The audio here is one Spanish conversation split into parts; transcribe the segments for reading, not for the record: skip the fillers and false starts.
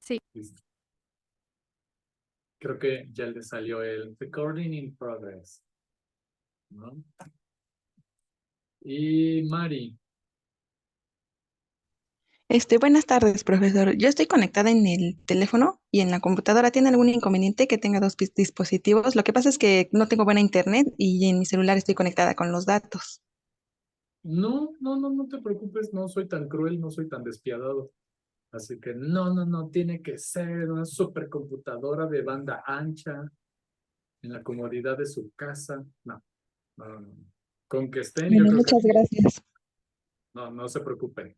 Sí. Listo. Creo que ya le salió el recording in progress, ¿no? Y Mari, Buenas tardes, profesor. Yo estoy conectada en el teléfono y en la computadora. ¿Tiene algún inconveniente que tenga dos dispositivos? Lo que pasa es que no tengo buena internet y en mi celular estoy conectada con los datos. no te preocupes, no soy tan cruel, no soy tan despiadado. Así que no, tiene que ser una supercomputadora de banda ancha en la comodidad de su casa. No. Con que estén, yo Bueno, creo que muchas gracias. no se preocupen.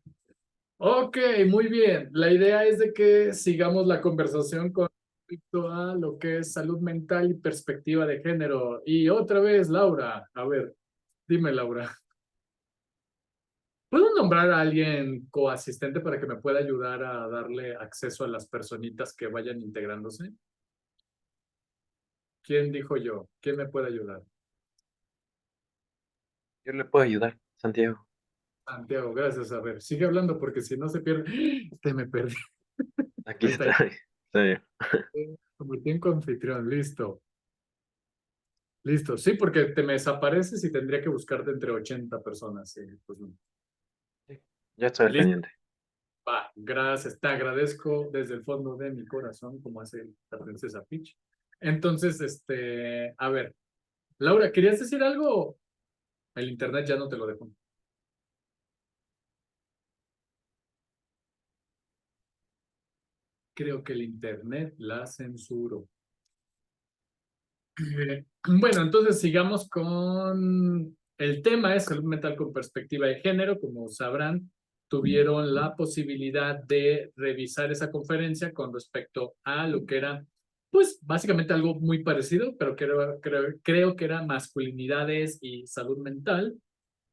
Ok, muy bien. La idea es de que sigamos la conversación con respecto a lo que es salud mental y perspectiva de género. Y otra vez, Laura, a ver, dime, Laura, ¿puedo nombrar a alguien coasistente para que me pueda ayudar a darle acceso a las personitas que vayan integrándose? ¿Quién dijo yo? ¿Quién me puede ayudar? Yo le puedo ayudar, Santiago. Santiago, gracias. A ver, sigue hablando porque si no se pierde. Te me perdí. Aquí Ahí está. está. Está bien. Convertí en anfitrión. Listo. Listo. Sí, porque te me desapareces y tendría que buscarte entre 80 personas. Sí, pues no. Sí, ya estoy al Listo. pendiente. Va, gracias. Te agradezco desde el fondo de mi corazón, como hace la princesa Peach. Entonces, a ver, Laura, ¿querías decir algo? El internet ya no te lo dejo. Creo que el internet la censuró. Bueno, entonces sigamos con el tema es salud mental con perspectiva de género. Como sabrán, tuvieron la posibilidad de revisar esa conferencia con respecto a lo que era, pues básicamente algo muy parecido, pero creo que era masculinidades y salud mental,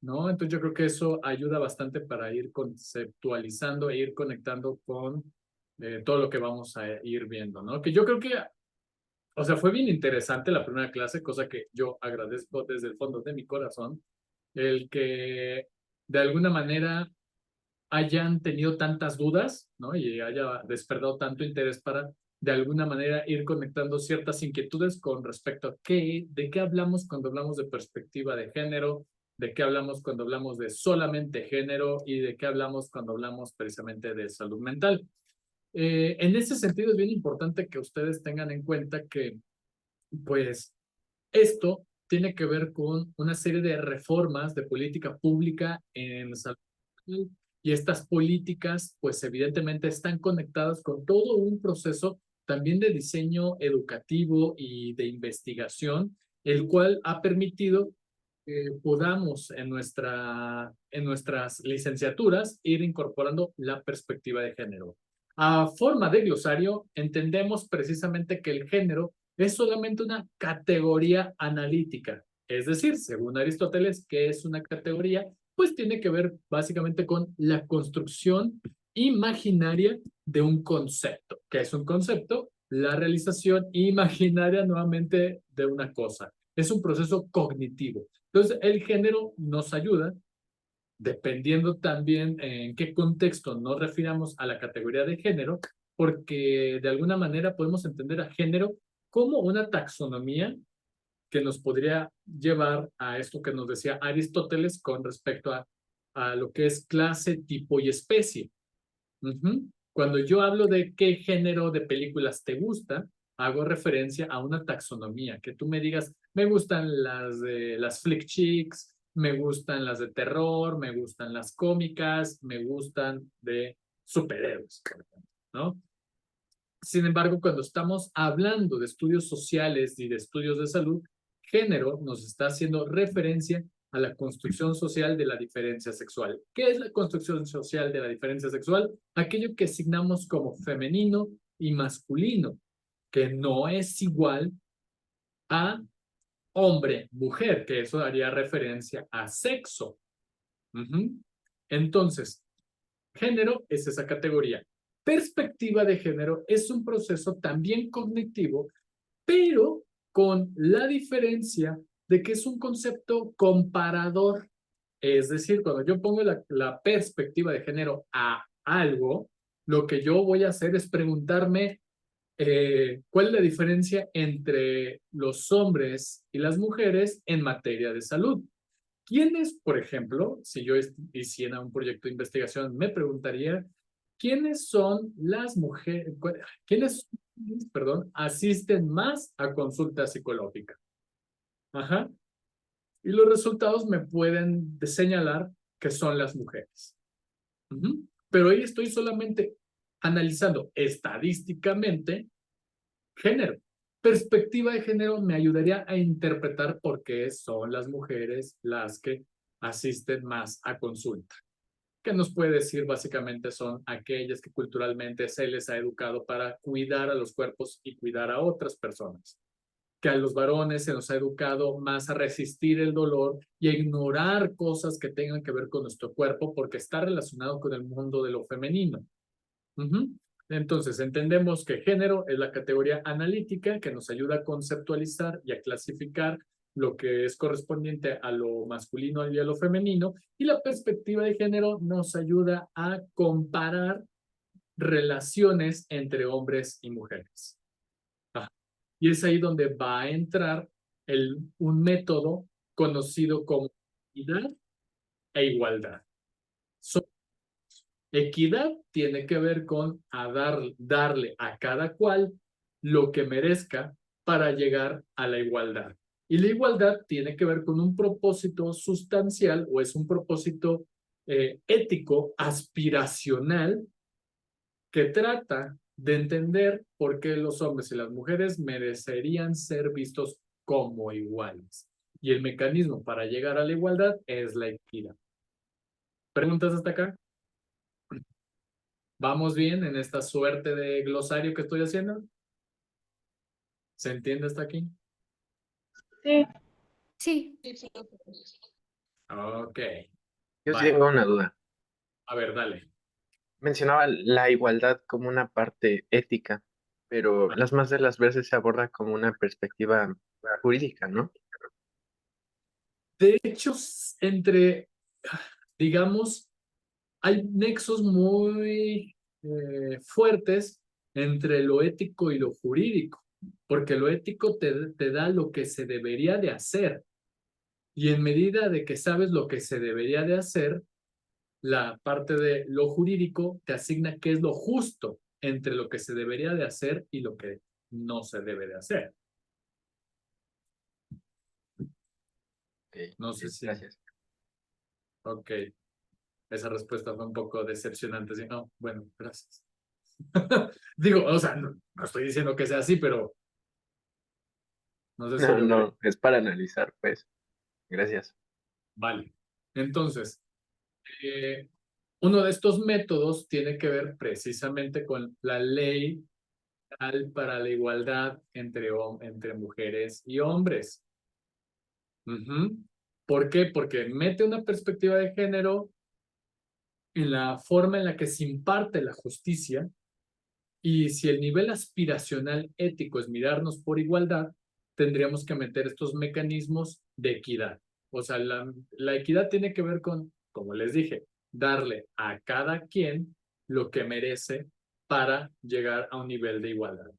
¿no? Entonces yo creo que eso ayuda bastante para ir conceptualizando e ir conectando con todo lo que vamos a ir viendo, ¿no? Que yo creo que o sea, fue bien interesante la primera clase, cosa que yo agradezco desde el fondo de mi corazón, el que de alguna manera hayan tenido tantas dudas, ¿no? Y haya despertado tanto interés para de alguna manera ir conectando ciertas inquietudes con respecto a de qué hablamos cuando hablamos de perspectiva de género, de qué hablamos cuando hablamos de solamente género y de qué hablamos cuando hablamos precisamente de salud mental. En ese sentido es bien importante que ustedes tengan en cuenta que pues esto tiene que ver con una serie de reformas de política pública en salud y estas políticas, pues evidentemente están conectadas con todo un proceso también de diseño educativo y de investigación, el cual ha permitido que podamos en nuestras licenciaturas ir incorporando la perspectiva de género. A forma de glosario, entendemos precisamente que el género es solamente una categoría analítica. Es decir, según Aristóteles, ¿qué es una categoría? Pues tiene que ver básicamente con la construcción imaginaria de un concepto. ¿Qué es un concepto? La realización imaginaria nuevamente de una cosa. Es un proceso cognitivo. Entonces, el género nos ayuda, dependiendo también en qué contexto nos refiramos a la categoría de género, porque de alguna manera podemos entender a género como una taxonomía que nos podría llevar a esto que nos decía Aristóteles con respecto a lo que es clase, tipo y especie. Cuando yo hablo de qué género de películas te gusta, hago referencia a una taxonomía, que tú me digas, me gustan las de las flick chicks, me gustan las de terror, me gustan las cómicas, me gustan de superhéroes, por ejemplo, ¿no? Sin embargo, cuando estamos hablando de estudios sociales y de estudios de salud, género nos está haciendo referencia a la construcción social de la diferencia sexual. ¿Qué es la construcción social de la diferencia sexual? Aquello que asignamos como femenino y masculino, que no es igual a hombre, mujer, que eso daría referencia a sexo. Entonces, género es esa categoría. Perspectiva de género es un proceso también cognitivo, pero con la diferencia de que es un concepto comparador. Es decir, cuando yo pongo la perspectiva de género a algo, lo que yo voy a hacer es preguntarme cuál es la diferencia entre los hombres y las mujeres en materia de salud. ¿Quiénes, por ejemplo, si yo hiciera un proyecto de investigación, me preguntaría quiénes son las mujeres, quiénes, perdón, asisten más a consulta psicológica? Ajá. Y los resultados me pueden señalar que son las mujeres. Pero ahí estoy solamente analizando estadísticamente género. Perspectiva de género me ayudaría a interpretar por qué son las mujeres las que asisten más a consulta. ¿Qué nos puede decir? Básicamente son aquellas que culturalmente se les ha educado para cuidar a los cuerpos y cuidar a otras personas. Que a los varones se nos ha educado más a resistir el dolor y a ignorar cosas que tengan que ver con nuestro cuerpo porque está relacionado con el mundo de lo femenino. Entonces, entendemos que género es la categoría analítica que nos ayuda a conceptualizar y a clasificar lo que es correspondiente a lo masculino y a lo femenino, y la perspectiva de género nos ayuda a comparar relaciones entre hombres y mujeres. Y es ahí donde va a entrar un método conocido como equidad e igualdad. Equidad tiene que ver con darle a cada cual lo que merezca para llegar a la igualdad. Y la igualdad tiene que ver con un propósito sustancial o es un propósito ético, aspiracional, que trata de entender por qué los hombres y las mujeres merecerían ser vistos como iguales. Y el mecanismo para llegar a la igualdad es la equidad. ¿Preguntas hasta acá? ¿Vamos bien en esta suerte de glosario que estoy haciendo? ¿Se entiende hasta aquí? Sí. Sí. Ok. Yo Vale. tengo una duda. A ver, dale. Mencionaba la igualdad como una parte ética, pero las más de las veces se aborda como una perspectiva jurídica, ¿no? De hecho, digamos, hay nexos muy fuertes entre lo ético y lo jurídico, porque lo ético te da lo que se debería de hacer, y en medida de que sabes lo que se debería de hacer, la parte de lo jurídico te asigna qué es lo justo entre lo que se debería de hacer y lo que no se debe de hacer. Okay, No sé si... Gracias. Ok. Esa respuesta fue un poco decepcionante. ¿Sí? No, bueno, gracias. Digo, o sea, no estoy diciendo que sea así, pero no sé si No, logré. no, es para analizar, pues. Gracias. Vale. Entonces, uno de estos métodos tiene que ver precisamente con la ley para la igualdad entre mujeres y hombres. ¿Por qué? Porque mete una perspectiva de género en la forma en la que se imparte la justicia, y si el nivel aspiracional ético es mirarnos por igualdad, tendríamos que meter estos mecanismos de equidad. O sea, la equidad tiene que ver con, como les dije, darle a cada quien lo que merece para llegar a un nivel de igualdad.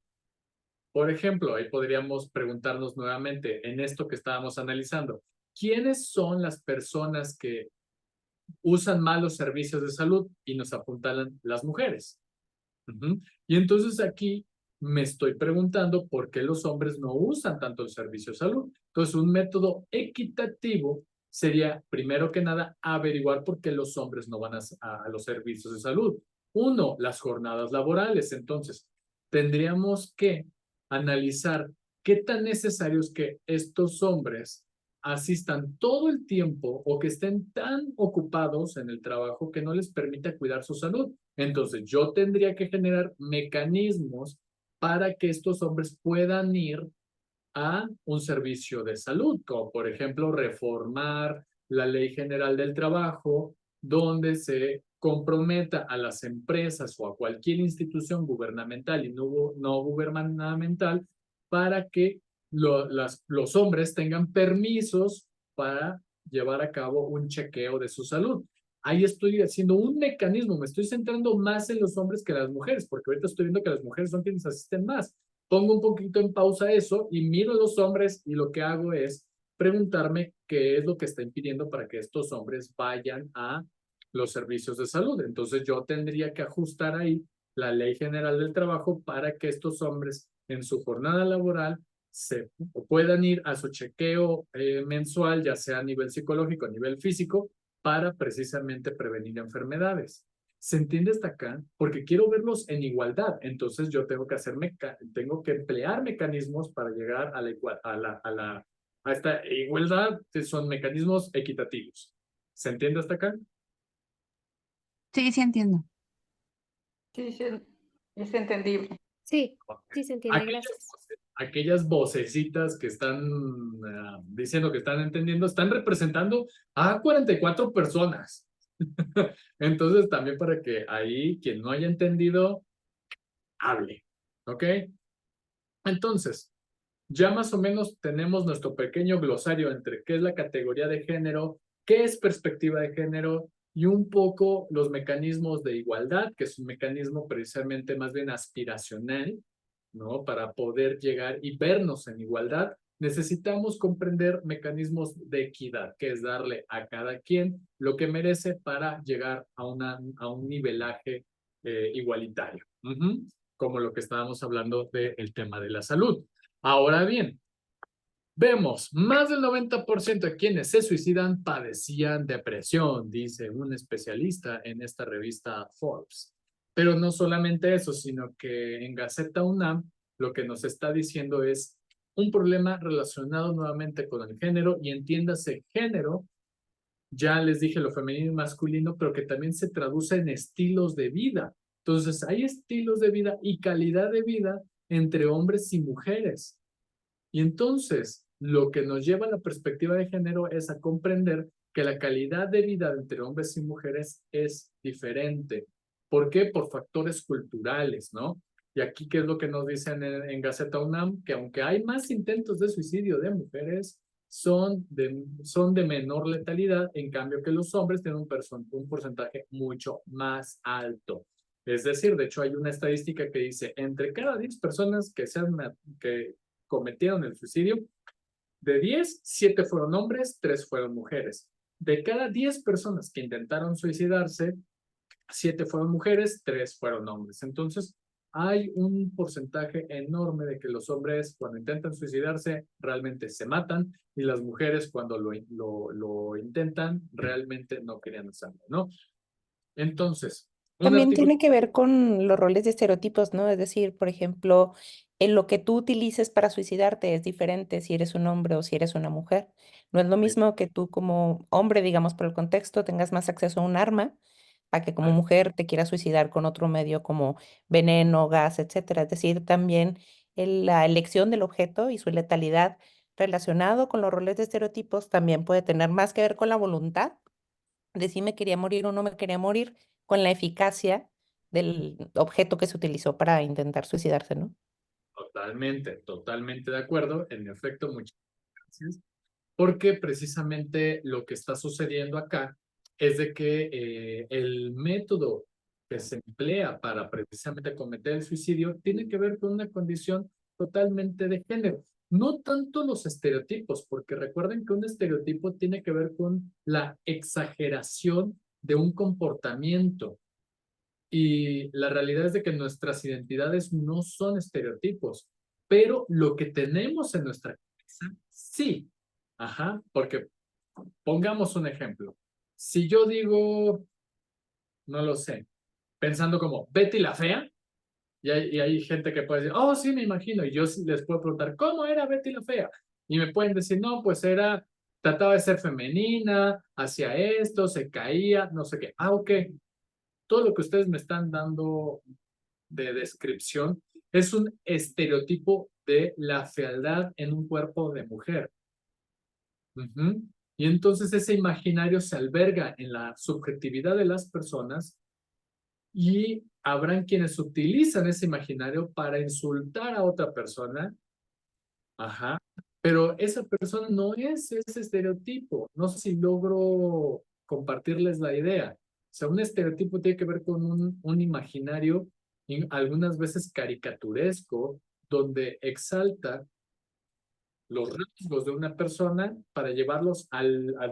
Por ejemplo, ahí podríamos preguntarnos nuevamente en esto que estábamos analizando, ¿quiénes son las personas que usan malos servicios de salud? Y nos apuntalan las mujeres. Y entonces aquí me estoy preguntando por qué los hombres no usan tanto el servicio de salud. Entonces, un método equitativo sería, primero que nada, averiguar por qué los hombres no van a los servicios de salud. Uno, las jornadas laborales. Entonces, tendríamos que analizar qué tan necesario es que estos hombres asistan todo el tiempo o que estén tan ocupados en el trabajo que no les permita cuidar su salud. Entonces, yo tendría que generar mecanismos para que estos hombres puedan ir a un servicio de salud, como por ejemplo reformar la Ley General del Trabajo, donde se comprometa a las empresas o a cualquier institución gubernamental y no gubernamental para que los hombres tengan permisos para llevar a cabo un chequeo de su salud. ahí estoy haciendo un mecanismo, me estoy centrando más en los hombres que en las mujeres, porque ahorita estoy viendo que las mujeres son quienes asisten más. Pongo un poquito en pausa eso y miro a los hombres y lo que hago es preguntarme qué es lo que está impidiendo para que estos hombres vayan a los servicios de salud. Entonces yo tendría que ajustar ahí la Ley General del Trabajo para que estos hombres en su jornada laboral se puedan ir a su chequeo mensual, ya sea a nivel psicológico, a nivel físico, para precisamente prevenir enfermedades. ¿Se entiende hasta acá? Porque quiero verlos en igualdad. Entonces yo tengo que tengo que emplear mecanismos para llegar a esta igualdad, que son mecanismos equitativos. ¿Se entiende hasta acá? Sí, sí entiendo. Sí, sí, es entendible. Sí, sí se entiende, Aquellas, gracias. aquellas vocecitas que están diciendo que están entendiendo, están representando a 44 personas. Entonces, también para que ahí quien no haya entendido, hable. ¿Ok? Entonces, ya más o menos tenemos nuestro pequeño glosario entre qué es la categoría de género, qué es perspectiva de género y un poco los mecanismos de igualdad, que es un mecanismo precisamente más bien aspiracional, ¿no? Para poder llegar y vernos en igualdad, necesitamos comprender mecanismos de equidad, que es darle a cada quien lo que merece para llegar a un nivelaje igualitario, como lo que estábamos hablando del tema de la salud. Ahora bien, vemos, más del 90% de quienes se suicidan padecían depresión, dice un especialista en esta revista Forbes. Pero no solamente eso, sino que en Gaceta UNAM lo que nos está diciendo es un problema relacionado nuevamente con el género, y entiéndase género, ya les dije lo femenino y masculino, pero que también se traduce en estilos de vida. Entonces, hay estilos de vida y calidad de vida entre hombres y mujeres. Y entonces, lo que nos lleva a la perspectiva de género es a comprender que la calidad de vida entre hombres y mujeres es diferente. ¿Por qué? Por factores culturales, ¿no? Y aquí, ¿qué es lo que nos dicen en Gaceta UNAM? Que aunque hay más intentos de suicidio de mujeres, son de menor letalidad, en cambio que los hombres tienen un porcentaje mucho más alto. Es decir, de hecho hay una estadística que dice, entre cada 10 personas que cometieron el suicidio, de 10, 7 fueron hombres, 3 fueron mujeres. De cada 10 personas que intentaron suicidarse, 7 fueron mujeres, 3 fueron hombres. Entonces, hay un porcentaje enorme de que los hombres cuando intentan suicidarse realmente se matan, y las mujeres cuando lo intentan realmente no querían hacerlo, ¿no? Entonces, un También artículo... tiene que ver con los roles de estereotipos, ¿no? Es decir, por ejemplo, en lo que tú utilices para suicidarte es diferente si eres un hombre o si eres una mujer. No es lo mismo que tú como hombre, digamos, por el contexto, tengas más acceso a un arma, a que como mujer te quieras suicidar con otro medio como veneno, gas, etcétera. Es decir, también la elección del objeto y su letalidad relacionado con los roles de estereotipos también puede tener más que ver con la voluntad de si me quería morir o no me quería morir, con la eficacia del objeto que se utilizó para intentar suicidarse, ¿no? Totalmente de acuerdo. En efecto, muchas gracias. Porque precisamente lo que está sucediendo acá es de que el método que se emplea para precisamente cometer el suicidio tiene que ver con una condición totalmente de género. No tanto los estereotipos, porque recuerden que un estereotipo tiene que ver con la exageración de un comportamiento. Y la realidad es de que nuestras identidades no son estereotipos, pero lo que tenemos en nuestra cabeza, sí. Ajá, porque pongamos un ejemplo. Si yo digo, no lo sé, pensando como Betty la Fea, y hay gente que puede decir, oh, sí, me imagino, y yo les puedo preguntar, ¿cómo era Betty la Fea? Y me pueden decir, no, pues trataba de ser femenina, hacía esto, se caía, no sé qué. Ah, ok. Todo lo que ustedes me están dando de descripción es un estereotipo de la fealdad en un cuerpo de mujer. Y entonces ese imaginario se alberga en la subjetividad de las personas, y habrán quienes utilizan ese imaginario para insultar a otra persona. Pero esa persona no es ese estereotipo. No sé si logro compartirles la idea. O sea, un estereotipo tiene que ver con un imaginario, algunas veces caricaturesco, donde exalta los rasgos de una persona para llevarlos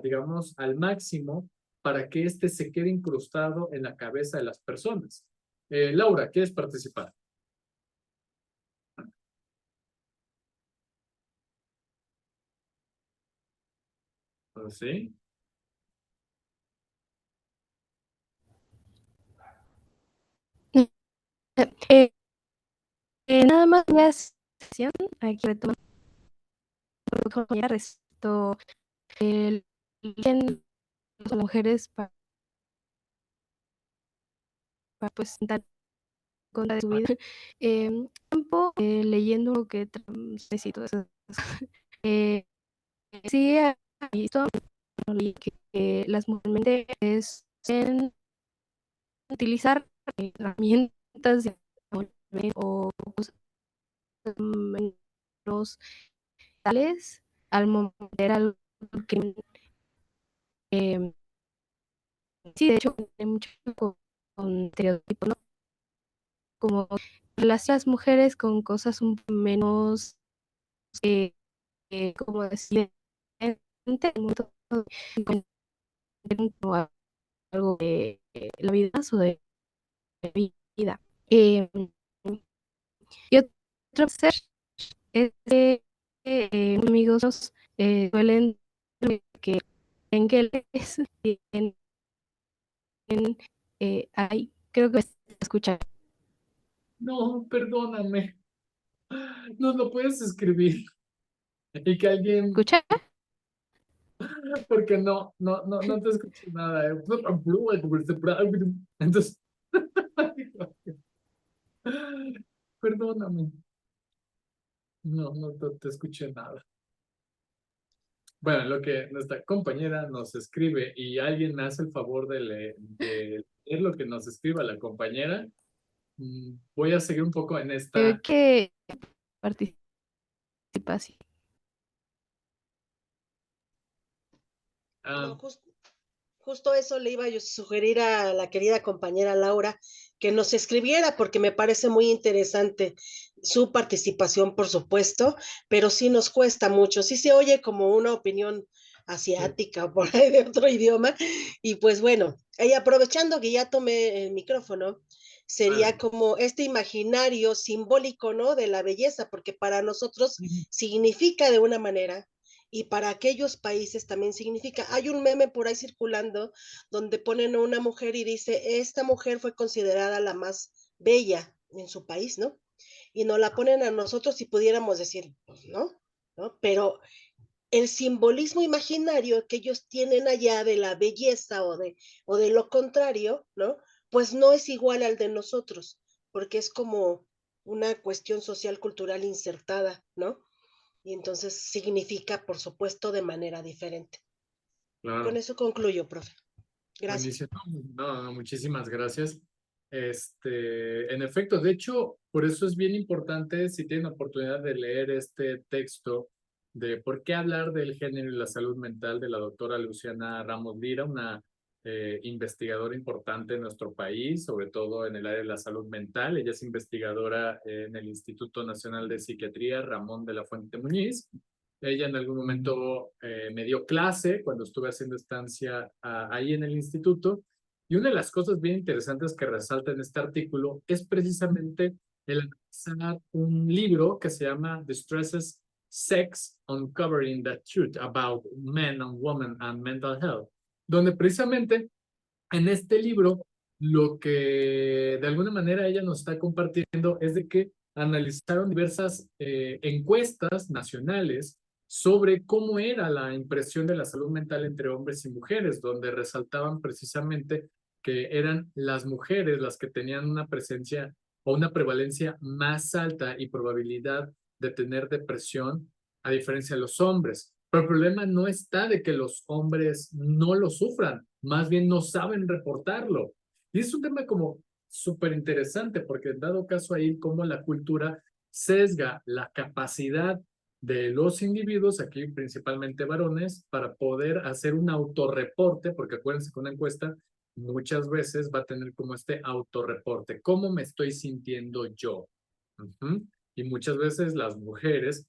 digamos, al máximo para que éste se quede incrustado en la cabeza de las personas. Laura, ¿quieres participar? ¿Sí? Eh, nada más una sesión, aquí retomando lo que compañera respecto el gen las mujeres para pues dar cuenta de su vida. Tiempo leyendo lo que necesito eh, sí he visto que las mujeres es en utilizar herramientas o cosas menos tales al momento de algo que sí, de hecho, tiene mucho con estereotipos, ¿no? Como las mujeres con cosas un poco menos, como decir, como algo de la vida o de vida. Y otra ser es que amigos suelen que en que les ay, creo que me escucha. No, perdóname. No lo puedes escribir. Y que alguien, ¿Escucha? porque no te escuché nada. Entonces, perdóname. No te escuché nada. Bueno, lo que nuestra compañera nos escribe y alguien me hace el favor de leer lo que nos escriba la compañera, voy a seguir un poco en esta. Que participación. ah, No, justo eso le iba a yo sugerir a la querida compañera Laura, que nos escribiera, porque me parece muy interesante su participación, por supuesto, pero sí nos cuesta mucho, sí se oye como una opinión asiática o por ahí de otro idioma, y pues bueno, y aprovechando que ya tomé el micrófono, sería vale. como este imaginario simbólico, ¿no? De la belleza, porque para nosotros significa de una manera, y para aquellos países también significa. Hay un meme por ahí circulando donde ponen a una mujer y dice, esta mujer fue considerada la más bella en su país, ¿no? Y nos la ponen a nosotros y pudiéramos decir, pues no, ¿no? Pero el simbolismo imaginario que ellos tienen allá de la belleza o de lo contrario, ¿no? Pues no es igual al de nosotros, porque es como una cuestión social cultural insertada, ¿no? Y entonces significa, por supuesto, de manera diferente. Con Claro. eso concluyo, profe. Gracias. Buenísimo. No, muchísimas gracias. En efecto, de hecho, por eso es bien importante, si tienen oportunidad de leer este texto de por qué hablar del género y la salud mental de la doctora Luciana Ramos Lira, una investigadora importante en nuestro país, sobre todo en el área de la salud mental. Ella es investigadora en el Instituto Nacional de Psiquiatría Ramón de la Fuente Muñiz. Ella en algún momento me dio clase cuando estuve haciendo estancia ahí en el instituto. Y una de las cosas bien interesantes que resalta en este artículo es precisamente el analizar un libro que se llama The Stresses, Sex, Uncovering the Truth About Men and Women and Mental Health, donde precisamente en este libro lo que de alguna manera ella nos está compartiendo es de que analizaron diversas encuestas nacionales sobre cómo era la impresión de la salud mental entre hombres y mujeres, donde resaltaban precisamente que eran las mujeres las que tenían una presencia o una prevalencia más alta y probabilidad de tener depresión a diferencia de los hombres. Pero el problema no está de que los hombres no lo sufran, más bien no saben reportarlo. Y es un tema como súper interesante porque dado caso ahí cómo la cultura sesga la capacidad de los individuos, aquí principalmente varones, para poder hacer un autorreporte, porque acuérdense que una encuesta muchas veces va a tener como este autorreporte, ¿cómo me estoy sintiendo yo? Ujú. Y muchas veces las mujeres,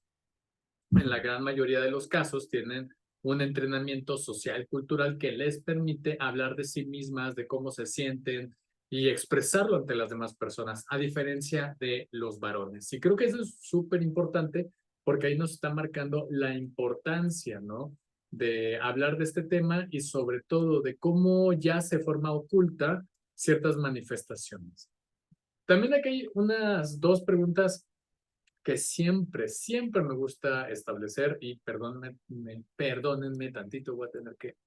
en la gran mayoría de los casos, tienen un entrenamiento social cultural que les permite hablar de sí mismas, de cómo se sienten y expresarlo ante las demás personas, a diferencia de los varones. Y creo que eso es súper importante porque ahí nos está marcando la importancia, ¿no? De hablar de este tema y sobre todo de cómo ya se forma oculta ciertas manifestaciones. También aquí hay unas dos preguntas que siempre me gusta establecer y perdónenme tantito, voy a tener que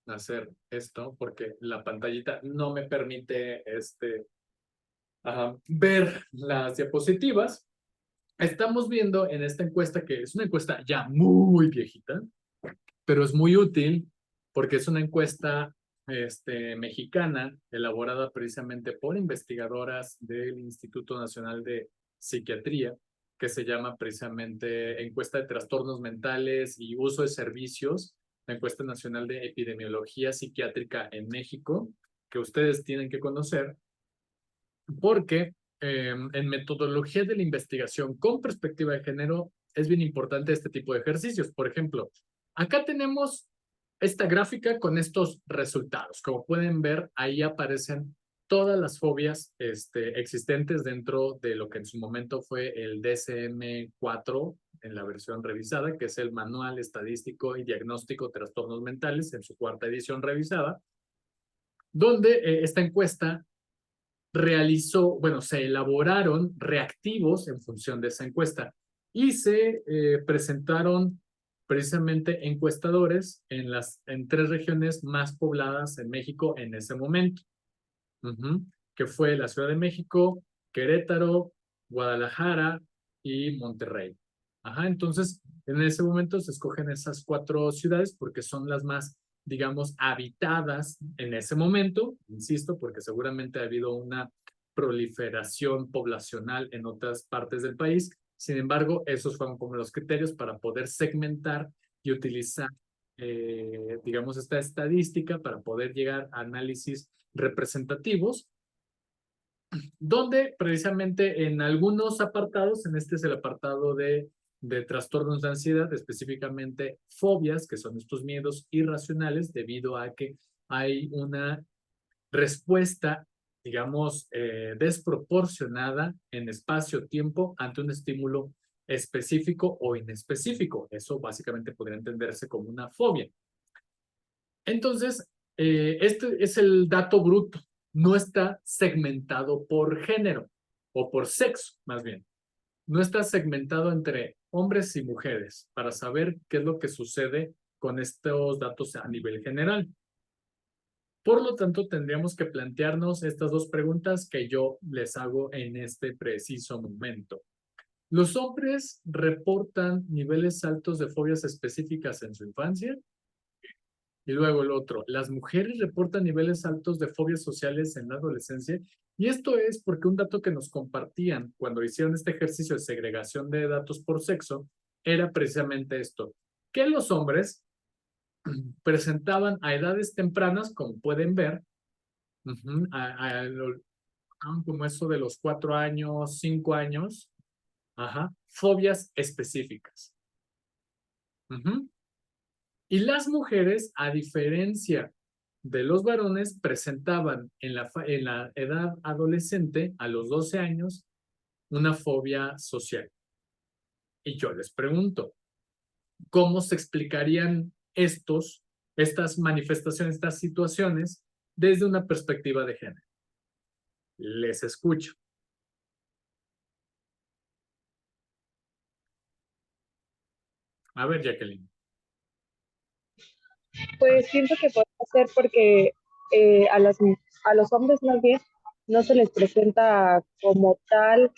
hacer esto porque la pantallita no me permite ver las diapositivas. Estamos viendo en esta encuesta, que es una encuesta ya muy viejita, pero es muy útil porque es una encuesta mexicana elaborada precisamente por investigadoras del Instituto Nacional de Psiquiatría, que se llama precisamente Encuesta de Trastornos Mentales y Uso de Servicios, la Encuesta Nacional de Epidemiología Psiquiátrica en México, que ustedes tienen que conocer, porque en metodología de la investigación con perspectiva de género es bien importante este tipo de ejercicios. Por ejemplo, acá tenemos esta gráfica con estos resultados. Como pueden ver, ahí aparecen todas las fobias existentes dentro de lo que en su momento fue el DSM-4 en la versión revisada, que es el Manual Estadístico y Diagnóstico de Trastornos Mentales, en su cuarta edición revisada, donde esta encuesta se elaboraron reactivos en función de esa encuesta y se presentaron precisamente encuestadores en 3 regiones más pobladas en México en ese momento, que fue la Ciudad de México, Querétaro, Guadalajara y Monterrey. Entonces, en ese momento se escogen esas 4 ciudades porque son las más, digamos, habitadas en ese momento, insisto, porque seguramente ha habido una proliferación poblacional en otras partes del país. Sin embargo, esos fueron como los criterios para poder segmentar y utilizar, digamos, esta estadística para poder llegar a análisis representativos, donde precisamente en algunos apartados, en este es el apartado de trastornos de ansiedad, específicamente fobias, que son estos miedos irracionales debido a que hay una respuesta, digamos, desproporcionada en espacio-tiempo ante un estímulo específico o inespecífico. Eso básicamente podría entenderse como una fobia. Entonces, este es el dato bruto. No está segmentado por género o por sexo, más bien. No está segmentado entre hombres y mujeres para saber qué es lo que sucede con estos datos a nivel general. Por lo tanto, tendríamos que plantearnos estas 2 preguntas que yo les hago en este preciso momento. ¿Los hombres reportan niveles altos de fobias específicas en su infancia? Y luego el otro, ¿las mujeres reportan niveles altos de fobias sociales en la adolescencia? Y esto es porque un dato que nos compartían cuando hicieron este ejercicio de segregación de datos por sexo era precisamente esto, que los hombres presentaban a edades tempranas, como pueden ver, como eso de los 4 años, 5 años, fobias específicas. Y las mujeres, a diferencia de los varones, presentaban en la edad adolescente, a los 12 años, una fobia social. Y yo les pregunto, ¿cómo se explicarían estas manifestaciones, estas situaciones, desde una perspectiva de género? Les escucho. A ver, Jacqueline. Pues siento que puede ser porque a los hombres más bien no se les presenta como tal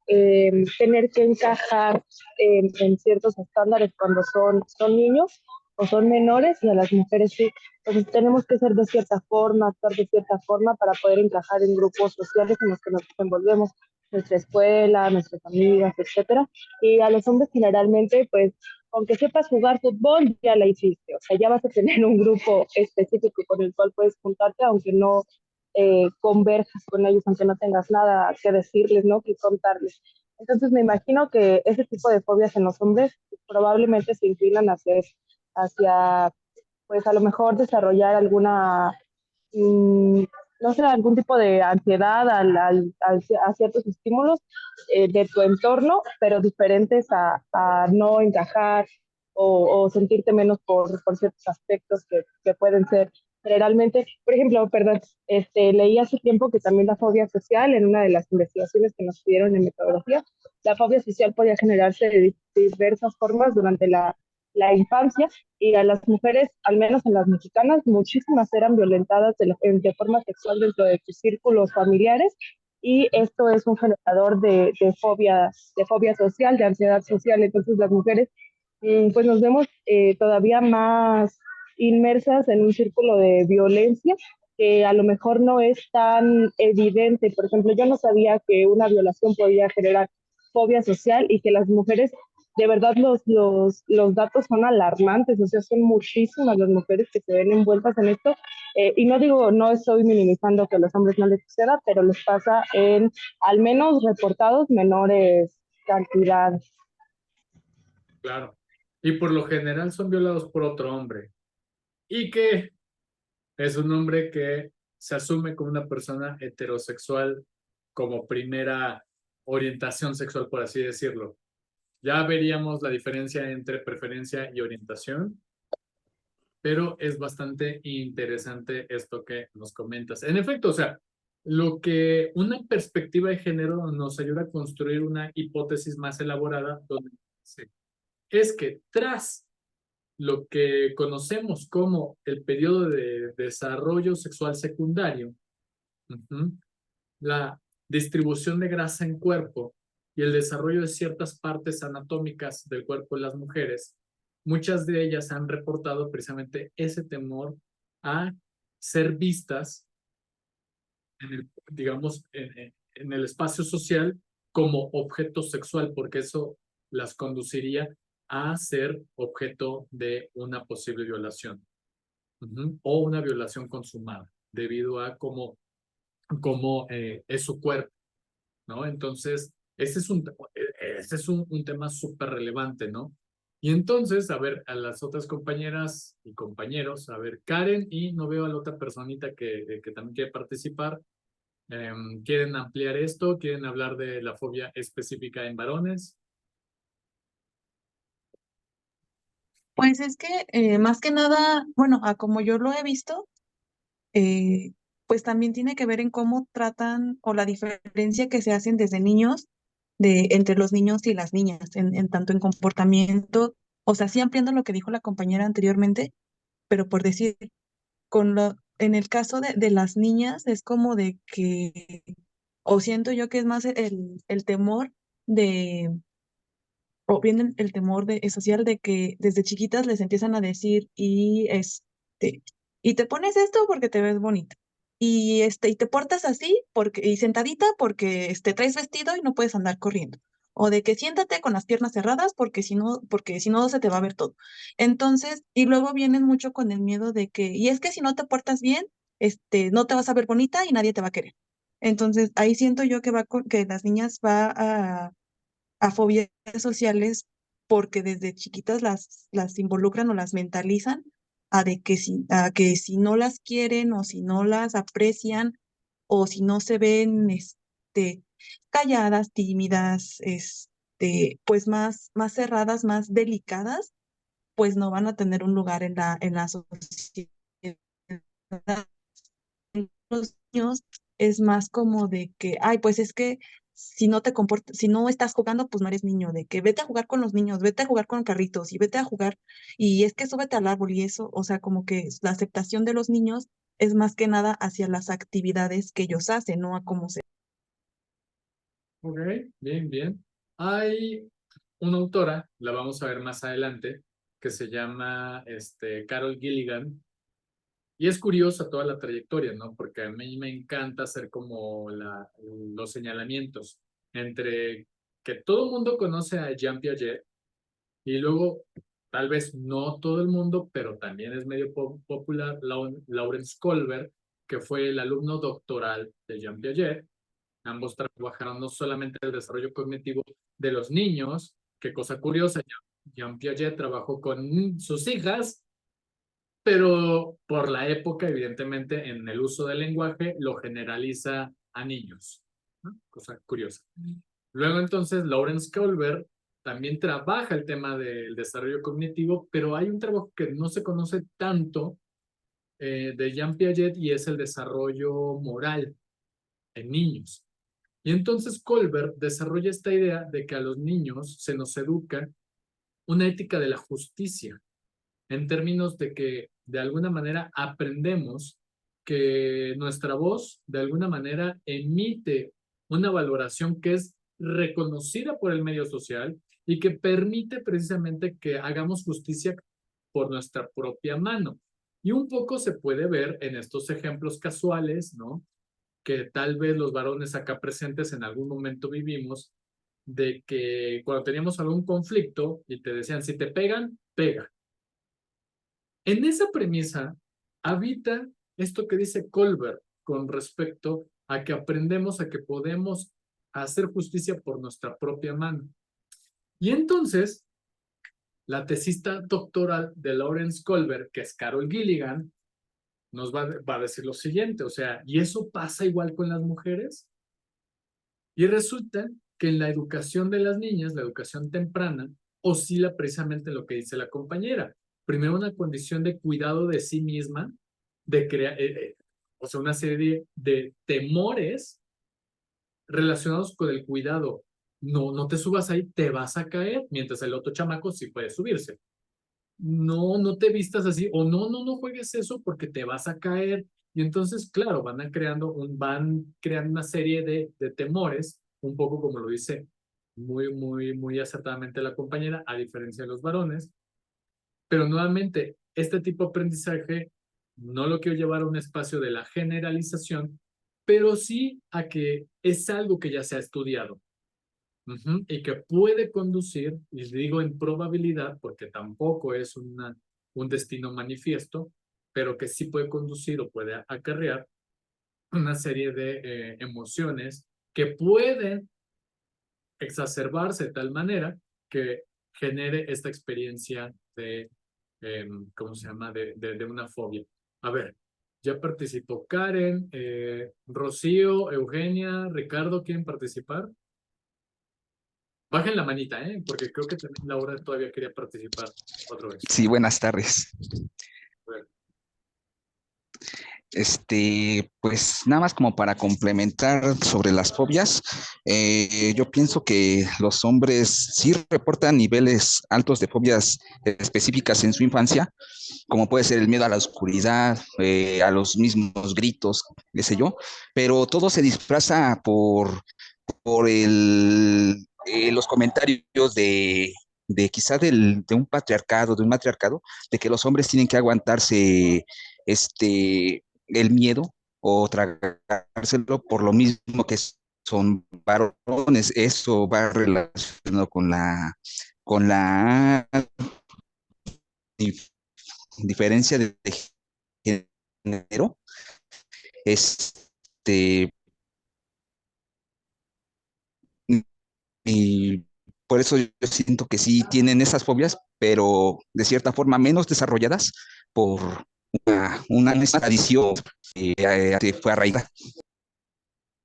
tener que encajar en ciertos estándares cuando son niños o son menores, y a las mujeres sí. Entonces tenemos que ser de cierta forma, actuar de cierta forma para poder encajar en grupos sociales en los que nos desenvolvemos. nuestra escuela, nuestras amigas, etcétera. Y a los hombres generalmente, pues, aunque sepas jugar fútbol, ya la hiciste. O sea, ya vas a tener un grupo específico con el cual puedes juntarte, aunque no converjas con ellos, aunque no tengas nada que decirles, ¿no? Que contarles. Entonces me imagino que ese tipo de fobias en los hombres probablemente se inclinan hacia pues a lo mejor desarrollar alguna, mm, no sé, algún tipo de ansiedad a ciertos estímulos de tu entorno, pero diferentes a no encajar o sentirte menos por ciertos aspectos que pueden ser generalmente. Por ejemplo, perdón, leí hace tiempo que también la fobia social, en una de las investigaciones que nos pidieron en metodología, la fobia social podía generarse de diversas formas durante la infancia y a las mujeres, al menos en las mexicanas, muchísimas eran violentadas de forma sexual dentro de sus círculos familiares y esto es un generador de fobia social, de ansiedad social. Entonces las mujeres pues nos vemos todavía más inmersas en un círculo de violencia que a lo mejor no es tan evidente. Por ejemplo, yo no sabía que una violación podía generar fobia social y que las mujeres, de verdad los datos son alarmantes, o sea, son muchísimas las mujeres que se ven envueltas en esto. Y no digo, no estoy minimizando que a los hombres no les suceda, pero les pasa en al menos reportados menores cantidades. Claro. Y por lo general son violados por otro hombre. Y que es un hombre que se asume como una persona heterosexual como primera orientación sexual, por así decirlo. Ya veríamos la diferencia entre preferencia y orientación, pero es bastante interesante esto que nos comentas. En efecto, o sea, lo que una perspectiva de género nos ayuda a construir una hipótesis más elaborada donde es que tras lo que conocemos como el periodo de desarrollo sexual secundario, la distribución de grasa en cuerpo y el desarrollo de ciertas partes anatómicas del cuerpo de las mujeres, muchas de ellas han reportado precisamente ese temor a ser vistas en el, digamos, en el espacio social como objeto sexual, porque eso las conduciría a ser objeto de una posible violación o una violación consumada, debido a cómo es su cuerpo, ¿no? Entonces, ese es un tema súper relevante, ¿no? Y entonces, a ver, a las otras compañeras y compañeros, a ver, Karen, y no veo a la otra personita que también quiere participar. ¿Quieren ampliar esto? ¿Quieren hablar de la fobia específica en varones? Pues es que más que nada, bueno, a como yo lo he visto, eh, pues también tiene que ver en cómo tratan o la diferencia que se hacen desde niños entre los niños y las niñas, en tanto en comportamiento, o sea, sí ampliando lo que dijo la compañera anteriormente, pero por decir, en el caso de las niñas es como de que, o siento yo que es más el temor de o bien el temor social de que desde chiquitas les empiezan a decir y te pones esto porque te ves bonita. Y te portas así y sentadita porque traes vestido y no puedes andar corriendo. O de que siéntate con las piernas cerradas porque si no se te va a ver todo. Entonces, y luego vienen mucho con el miedo de y es que si no te portas bien, no te vas a ver bonita y nadie te va a querer. Entonces, ahí siento yo que las niñas va a fobias sociales porque desde chiquitas las involucran o las mentalizan a que si no las quieren o si no las aprecian o si no se ven calladas, tímidas, pues más cerradas, más delicadas, pues no van a tener un lugar en la sociedad. Los niños es más como de que, ay, pues es que si no te comportas, si no estás jugando, pues no eres niño, de que vete a jugar con los niños, vete a jugar con carritos y vete a jugar, y es que súbete al árbol y eso, o sea, como que la aceptación de los niños es más que nada hacia las actividades que ellos hacen, no a cómo se. Ok, bien, bien. Hay una autora, la vamos a ver más adelante, que se llama Carol Gilligan. Y es curiosa toda la trayectoria, ¿no? Porque a mí me encanta hacer como los señalamientos. entre que todo el mundo conoce a Jean Piaget y luego, tal vez no todo el mundo, pero también es medio popular, Lawrence Kohlberg, que fue el alumno doctoral de Jean Piaget. Ambos trabajaron no solamente el desarrollo cognitivo de los niños, qué cosa curiosa, Jean Piaget trabajó con sus hijas, pero por la época, evidentemente, en el uso del lenguaje, lo generaliza a niños, ¿no? Cosa curiosa. Luego, entonces, Lawrence Kohlberg también trabaja el tema del desarrollo cognitivo, pero hay un trabajo que no se conoce tanto de Jean Piaget y es el desarrollo moral en niños. Y entonces Kohlberg desarrolla esta idea de que a los niños se nos educa una ética de la justicia, en términos de que de alguna manera aprendemos que nuestra voz de alguna manera emite una valoración que es reconocida por el medio social y que permite precisamente que hagamos justicia por nuestra propia mano. Y un poco se puede ver en estos ejemplos casuales, ¿no? Que tal vez los varones acá presentes en algún momento vivimos, de que cuando teníamos algún conflicto y te decían, si te pegan, pega. En esa premisa habita esto que dice Kohlberg con respecto a que aprendemos a que podemos hacer justicia por nuestra propia mano. Y entonces, la tesista doctoral de Lawrence Kohlberg, que es Carol Gilligan, nos va a decir lo siguiente, o sea, ¿y eso pasa igual con las mujeres? Y resulta que en la educación de las niñas, la educación temprana, oscila precisamente lo que dice la compañera. Primero, una condición de cuidado de sí misma, de crear, o sea, una serie de temores relacionados con el cuidado. No, no te subas ahí, te vas a caer, mientras el otro chamaco sí puede subirse. No, no te vistas así, o no, no, no juegues eso porque te vas a caer. Y entonces, claro, van creando una serie de temores, un poco como lo dice muy acertadamente la compañera, a diferencia de los varones. Pero nuevamente, este tipo de aprendizaje no lo quiero llevar a un espacio de la generalización, pero sí a que es algo que ya se ha estudiado. Y que puede conducir, y digo en probabilidad, porque tampoco es un destino manifiesto, pero que sí puede conducir o puede acarrear una serie de emociones que pueden exacerbarse de tal manera que genere esta experiencia de, ¿cómo se llama?, de una fobia. A ver, ya participó Karen, Rocío, Eugenia, Ricardo, ¿quieren participar? Bajen la manita, porque creo que también Laura todavía quería participar otra vez. Sí, buenas tardes. A ver. Pues nada más como para complementar sobre las fobias, yo pienso que los hombres sí reportan niveles altos de fobias específicas en su infancia, como puede ser el miedo a la oscuridad, a los mismos gritos, qué sé yo, pero todo se disfraza por los comentarios de quizá de un patriarcado, de un matriarcado, de que los hombres tienen que aguantarse el miedo o tragárselo por lo mismo que son varones. Eso va relacionado con la diferencia de género. Y por eso yo siento que sí tienen esas fobias, pero de cierta forma menos desarrolladas por una tradición que fue arraigada.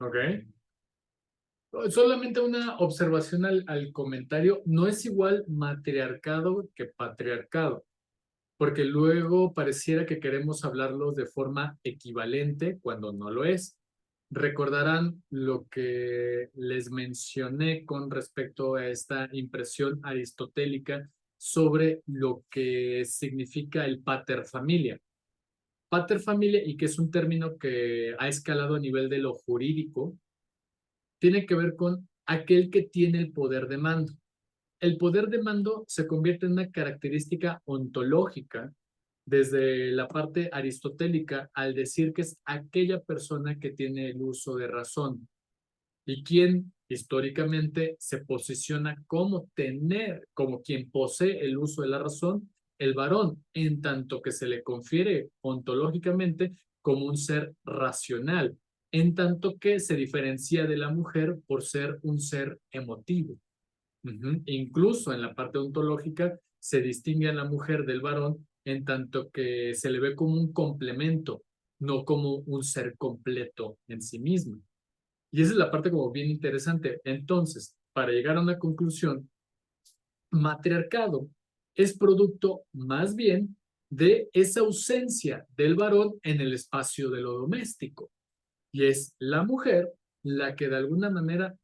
Ok. Solamente una observación al comentario. No es igual matriarcado que patriarcado, porque luego pareciera que queremos hablarlos de forma equivalente cuando no lo es. Recordarán lo que les mencioné con respecto a esta impresión aristotélica sobre lo que significa el paterfamilia. Paterfamilia, y que es un término que ha escalado a nivel de lo jurídico, tiene que ver con aquel que tiene el poder de mando. El poder de mando se convierte en una característica ontológica desde la parte aristotélica al decir que es aquella persona que tiene el uso de razón. ¿Y quién históricamente se posiciona como como quien posee el uso de la razón, el varón, en tanto que se le confiere ontológicamente como un ser racional, en tanto que se diferencia de la mujer por ser un ser emotivo. Incluso en la parte ontológica se distingue a la mujer del varón en tanto que se le ve como un complemento, no como un ser completo en sí mismo. Y esa es la parte como bien interesante. Entonces, para llegar a una conclusión, matriarcado es producto más bien de esa ausencia del varón en el espacio de lo doméstico. Y es la mujer la que de alguna manera,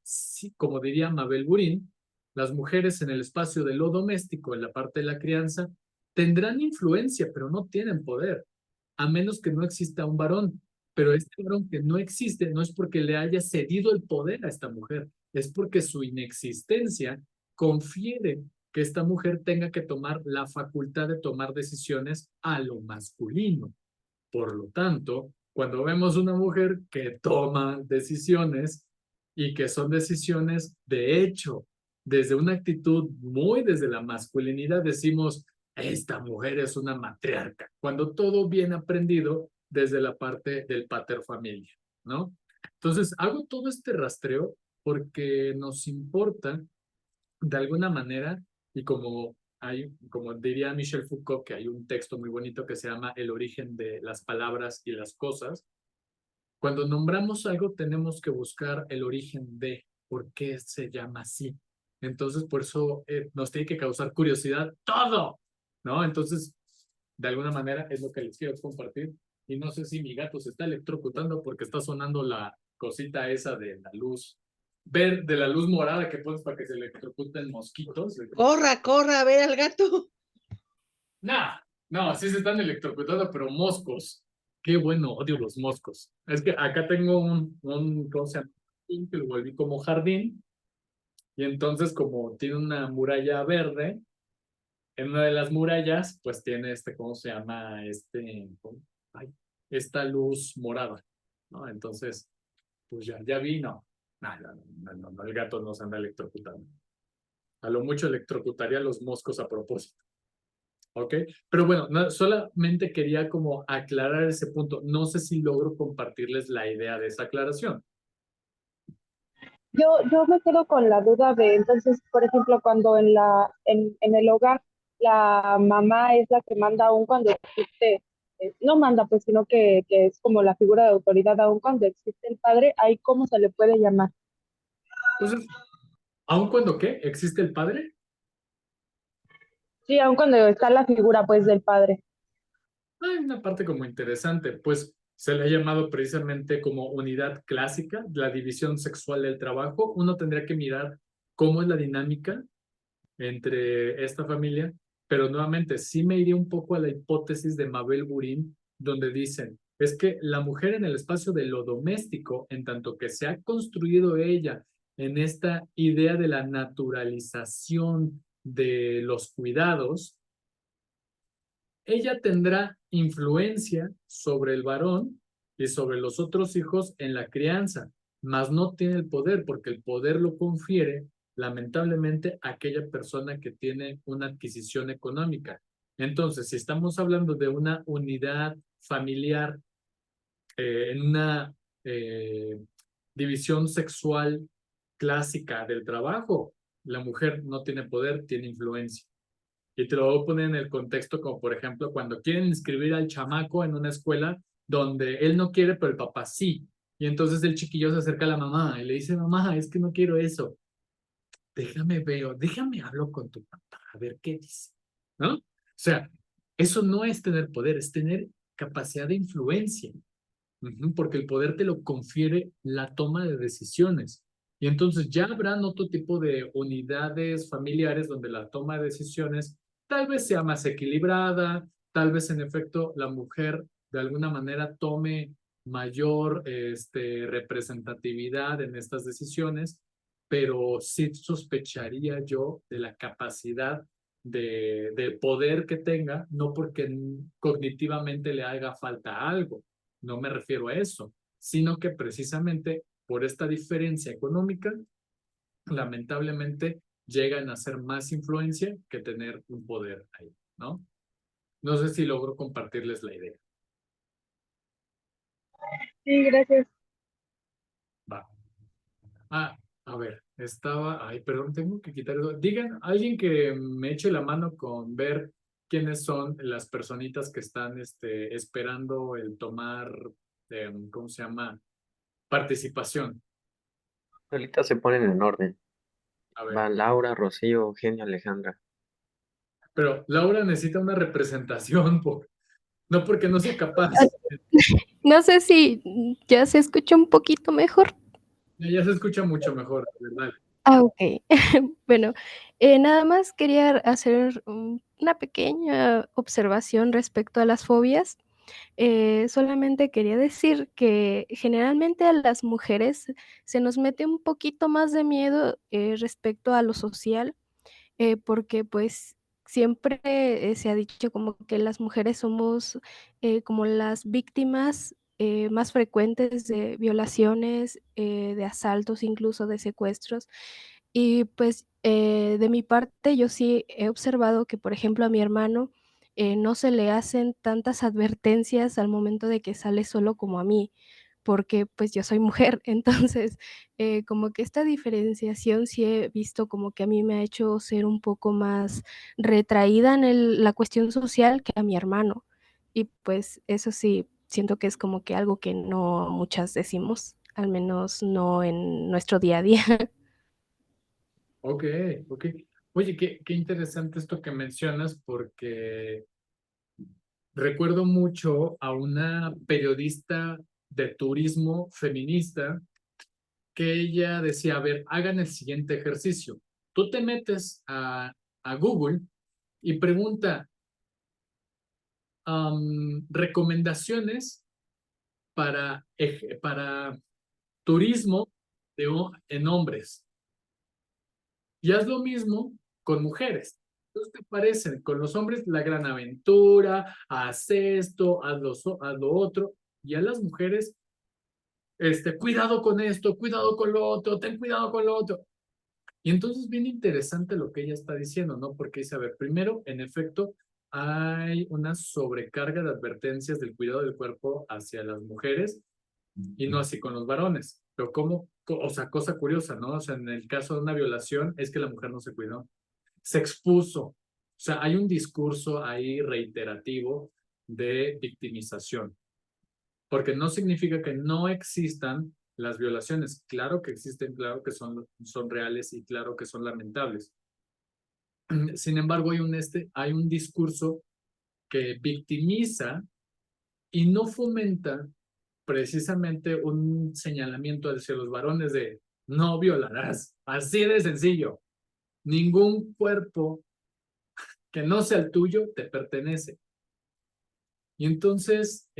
como diría Mabel Burín, las mujeres en el espacio de lo doméstico, en la parte de la crianza, tendrán influencia, pero no tienen poder, a menos que no exista un varón. Pero este varón que no existe no es porque le haya cedido el poder a esta mujer, es porque su inexistencia confiere que esta mujer tenga que tomar la facultad de tomar decisiones a lo masculino. Por lo tanto, cuando vemos una mujer que toma decisiones y que son decisiones de hecho, desde una actitud muy desde la masculinidad, decimos, esta mujer es una matriarca, cuando todo viene aprendido desde la parte del paterfamilia, ¿no? Entonces, hago todo este rastreo porque nos importa de alguna manera, y como diría Michel Foucault, que hay un texto muy bonito que se llama El origen de las palabras y las cosas, cuando nombramos algo tenemos que buscar el origen de por qué se llama así. Entonces, por eso nos tiene que causar curiosidad todo, ¿no? Entonces, de alguna manera es lo que les quiero compartir. Y no sé si mi gato se está electrocutando porque está sonando la cosita esa de la luz de la luz morada que pones para que se electrocuten mosquitos. Corra, corra, a ver al gato. No, sí se están electrocutando, pero moscos. Qué bueno, odio los moscos. Es que acá tengo ¿cómo se llama? Que lo volví como jardín. Y entonces, como tiene una muralla verde, en una de las murallas, pues tiene ¿cómo se llama? Esta luz morada, ¿no? Entonces, pues ya vino. No, el gato no se anda electrocutando. A lo mucho electrocutaría a los moscos a propósito. ¿Ok? Pero bueno, solamente quería como aclarar ese punto. No sé si logro compartirles la idea de esa aclaración. Yo me quedo con la duda de, entonces, por ejemplo, cuando en el hogar la mamá es la que manda aún cuando existe, no manda pues, sino que es como la figura de autoridad aún cuando existe el padre, ahí cómo se le puede llamar. Entonces, ¿aun cuando qué? ¿Existe el padre? Sí, aún cuando está la figura pues del padre. Hay una parte como interesante, pues se le ha llamado precisamente como unidad clásica, la división sexual del trabajo. Uno tendría que mirar cómo es la dinámica entre esta familia, pero nuevamente sí me iría un poco a la hipótesis de Mabel Burín, donde dicen, es que la mujer en el espacio de lo doméstico, en tanto que se ha construido ella en esta idea de la naturalización de los cuidados, ella tendrá influencia sobre el varón y sobre los otros hijos en la crianza, mas no tiene el poder, porque el poder lo confiere lamentablemente aquella persona que tiene una adquisición económica. Entonces, si estamos hablando de una unidad familiar en una división sexual clásica del trabajo, la mujer no tiene poder, tiene influencia. Y te lo voy a poner en el contexto como, por ejemplo, cuando quieren inscribir al chamaco en una escuela donde él no quiere, pero el papá sí. Y entonces el chiquillo se acerca a la mamá y le dice, mamá, es que no quiero eso. Déjame hablo con tu papá, a ver qué dice, ¿no? O sea, eso no es tener poder, es tener capacidad de influencia, porque el poder te lo confiere la toma de decisiones. Y entonces ya habrán otro tipo de unidades familiares donde la toma de decisiones tal vez sea más equilibrada, tal vez en efecto la mujer de alguna manera tome mayor representatividad en estas decisiones, pero sí sospecharía yo de la capacidad de poder que tenga, no porque cognitivamente le haga falta algo, no me refiero a eso, sino que precisamente por esta diferencia económica lamentablemente llegan a ser más influencia que tener un poder ahí, ¿no? No sé si logro compartirles la idea. Sí, gracias. Va. A ver, ay, perdón, tengo que quitar eso. Digan, alguien que me eche la mano con ver quiénes son las personitas que están esperando el tomar, ¿cómo se llama? Participación. Ahorita se ponen en orden. A ver, Va Laura, Rocío, Eugenia, Alejandra. pero Laura necesita una representación, no porque no sea capaz. No sé si ya se escucha un poquito mejor. Ya se escucha mucho mejor, ¿verdad? Ok. Bueno, nada más quería hacer una pequeña observación respecto a las fobias. Solamente quería decir que generalmente a las mujeres se nos mete un poquito más de miedo respecto a lo social, porque pues siempre se ha dicho como que las mujeres somos como las víctimas más frecuentes de violaciones, de asaltos, incluso de secuestros. Y pues de mi parte yo sí he observado que, por ejemplo, a mi hermano no se le hacen tantas advertencias al momento de que sale solo como a mí, porque pues yo soy mujer. Entonces, como que esta diferenciación sí he visto como que a mí me ha hecho ser un poco más retraída en la cuestión social que a mi hermano. Y pues eso sí, siento que es como que algo que no muchas decimos, al menos no en nuestro día a día. Ok, ok. Oye, qué interesante esto que mencionas porque recuerdo mucho a una periodista de turismo feminista que ella decía, a ver, hagan el siguiente ejercicio. Tú te metes a Google y pregunta recomendaciones para turismo en hombres. Y haz lo mismo con mujeres. Entonces te parecen con los hombres la gran aventura, haz esto, haz lo otro, y a las mujeres, cuidado con esto, cuidado con lo otro, ten cuidado con lo otro. Y entonces bien interesante lo que ella está diciendo, ¿no? Porque dice, a ver, primero, en efecto, hay una sobrecarga de advertencias del cuidado del cuerpo hacia las mujeres y no así con los varones. Pero o sea, cosa curiosa, ¿no? O sea, en el caso de una violación es que la mujer no se cuidó, se expuso. O sea, hay un discurso ahí reiterativo de victimización, porque no significa que no existan las violaciones. Claro que existen, claro que son reales y claro que son lamentables. Sin embargo, hay un discurso que victimiza y no fomenta precisamente un señalamiento hacia los varones de no violarás. Así de sencillo. Ningún cuerpo que no sea el tuyo te pertenece. Y entonces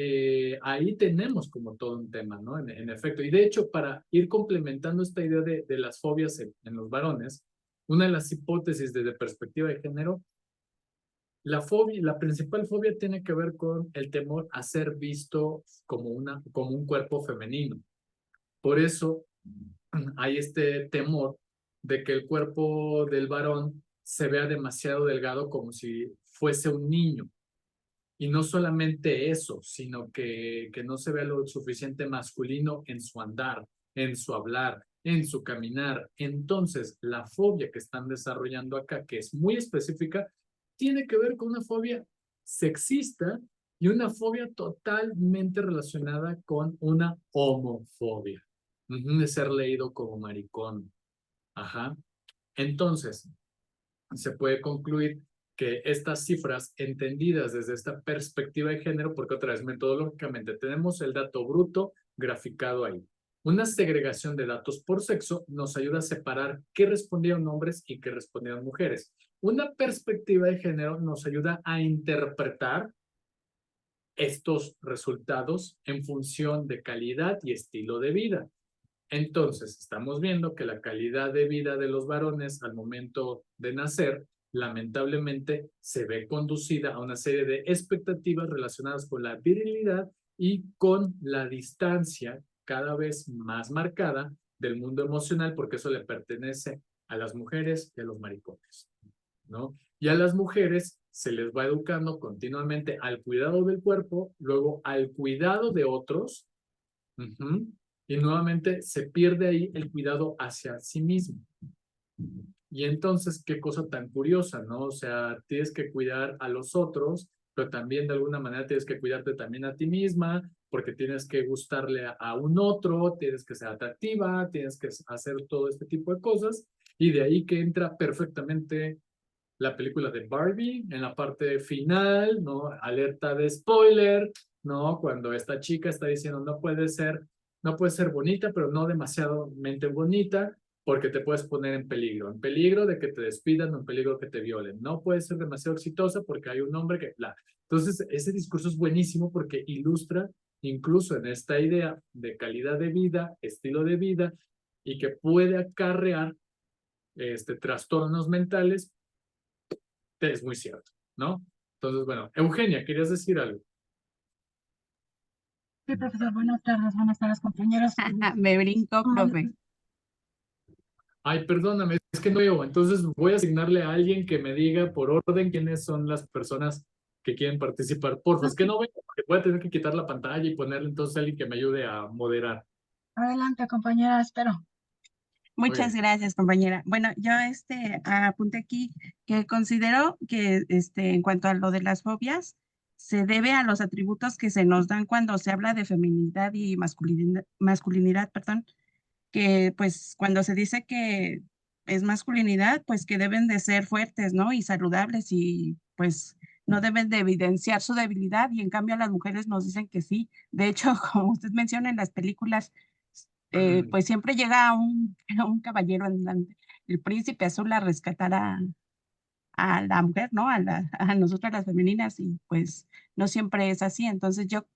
ahí tenemos como todo un tema, ¿no? En efecto. Y de hecho, para ir complementando esta idea de las fobias en los varones, una de las hipótesis desde perspectiva de género, la principal fobia tiene que ver con el temor a ser visto como un cuerpo femenino. Por eso hay este temor de que el cuerpo del varón se vea demasiado delgado como si fuese un niño. Y no solamente eso, sino que no se vea lo suficiente masculino en su andar, en su hablar, en su caminar. Entonces, la fobia que están desarrollando acá, que es muy específica, tiene que ver con una fobia sexista y una fobia totalmente relacionada con una homofobia, de ser leído como maricón. Ajá. Entonces, se puede concluir que estas cifras entendidas desde esta perspectiva de género, porque otra vez metodológicamente tenemos el dato bruto graficado ahí. Una segregación de datos por sexo nos ayuda a separar qué respondieron hombres y qué respondieron mujeres. Una perspectiva de género nos ayuda a interpretar estos resultados en función de calidad y estilo de vida. Entonces, estamos viendo que la calidad de vida de los varones al momento de nacer, lamentablemente, se ve conducida a una serie de expectativas relacionadas con la virilidad y con la distancia cada vez más marcada del mundo emocional, porque eso le pertenece a las mujeres y a los maricones, ¿no? Y a las mujeres se les va educando continuamente al cuidado del cuerpo, luego al cuidado de otros, y nuevamente se pierde ahí el cuidado hacia sí mismo. Y entonces, qué cosa tan curiosa, ¿no? O sea, tienes que cuidar a los otros, pero también de alguna manera tienes que cuidarte también a ti misma, porque tienes que gustarle a un otro, tienes que ser atractiva, tienes que hacer todo este tipo de cosas, y de ahí que entra perfectamente la película de Barbie en la parte final, ¿no? Alerta de spoiler, ¿no? Cuando esta chica está diciendo no puede ser bonita, pero no demasiado mente bonita, porque te puedes poner en peligro de que te despidan o en peligro que te violen. No puede ser demasiado exitosa porque hay un hombre que, bla. Entonces, ese discurso es buenísimo porque ilustra incluso en esta idea de calidad de vida, estilo de vida, y que puede acarrear trastornos mentales, es muy cierto, ¿no? Entonces, bueno, Eugenia, ¿querías decir algo? Sí, profesor, buenas tardes, compañeros. Me brinco, profe. Ay, perdóname, es que no veo. Entonces voy a asignarle a alguien que me diga por orden quiénes son las personas que quieren participar. Porfa, es que no veo, porque voy a tener que quitar la pantalla y ponerle entonces a alguien que me ayude a moderar. Adelante, compañera, espero. Muchas bien. gracias, compañera. Bueno, yo apunté aquí que considero que en cuanto a lo de las fobias, se debe a los atributos que se nos dan cuando se habla de feminidad y masculinidad, perdón, que pues cuando se dice que es masculinidad, pues que deben de ser fuertes, ¿no? Y saludables y pues no deben de evidenciar su debilidad y en cambio a las mujeres nos dicen que sí. De hecho, como usted menciona en las películas, pues siempre llega un caballero, el príncipe azul a rescatar a la mujer, ¿no? A nosotras las femeninas y pues no siempre es así. Entonces yo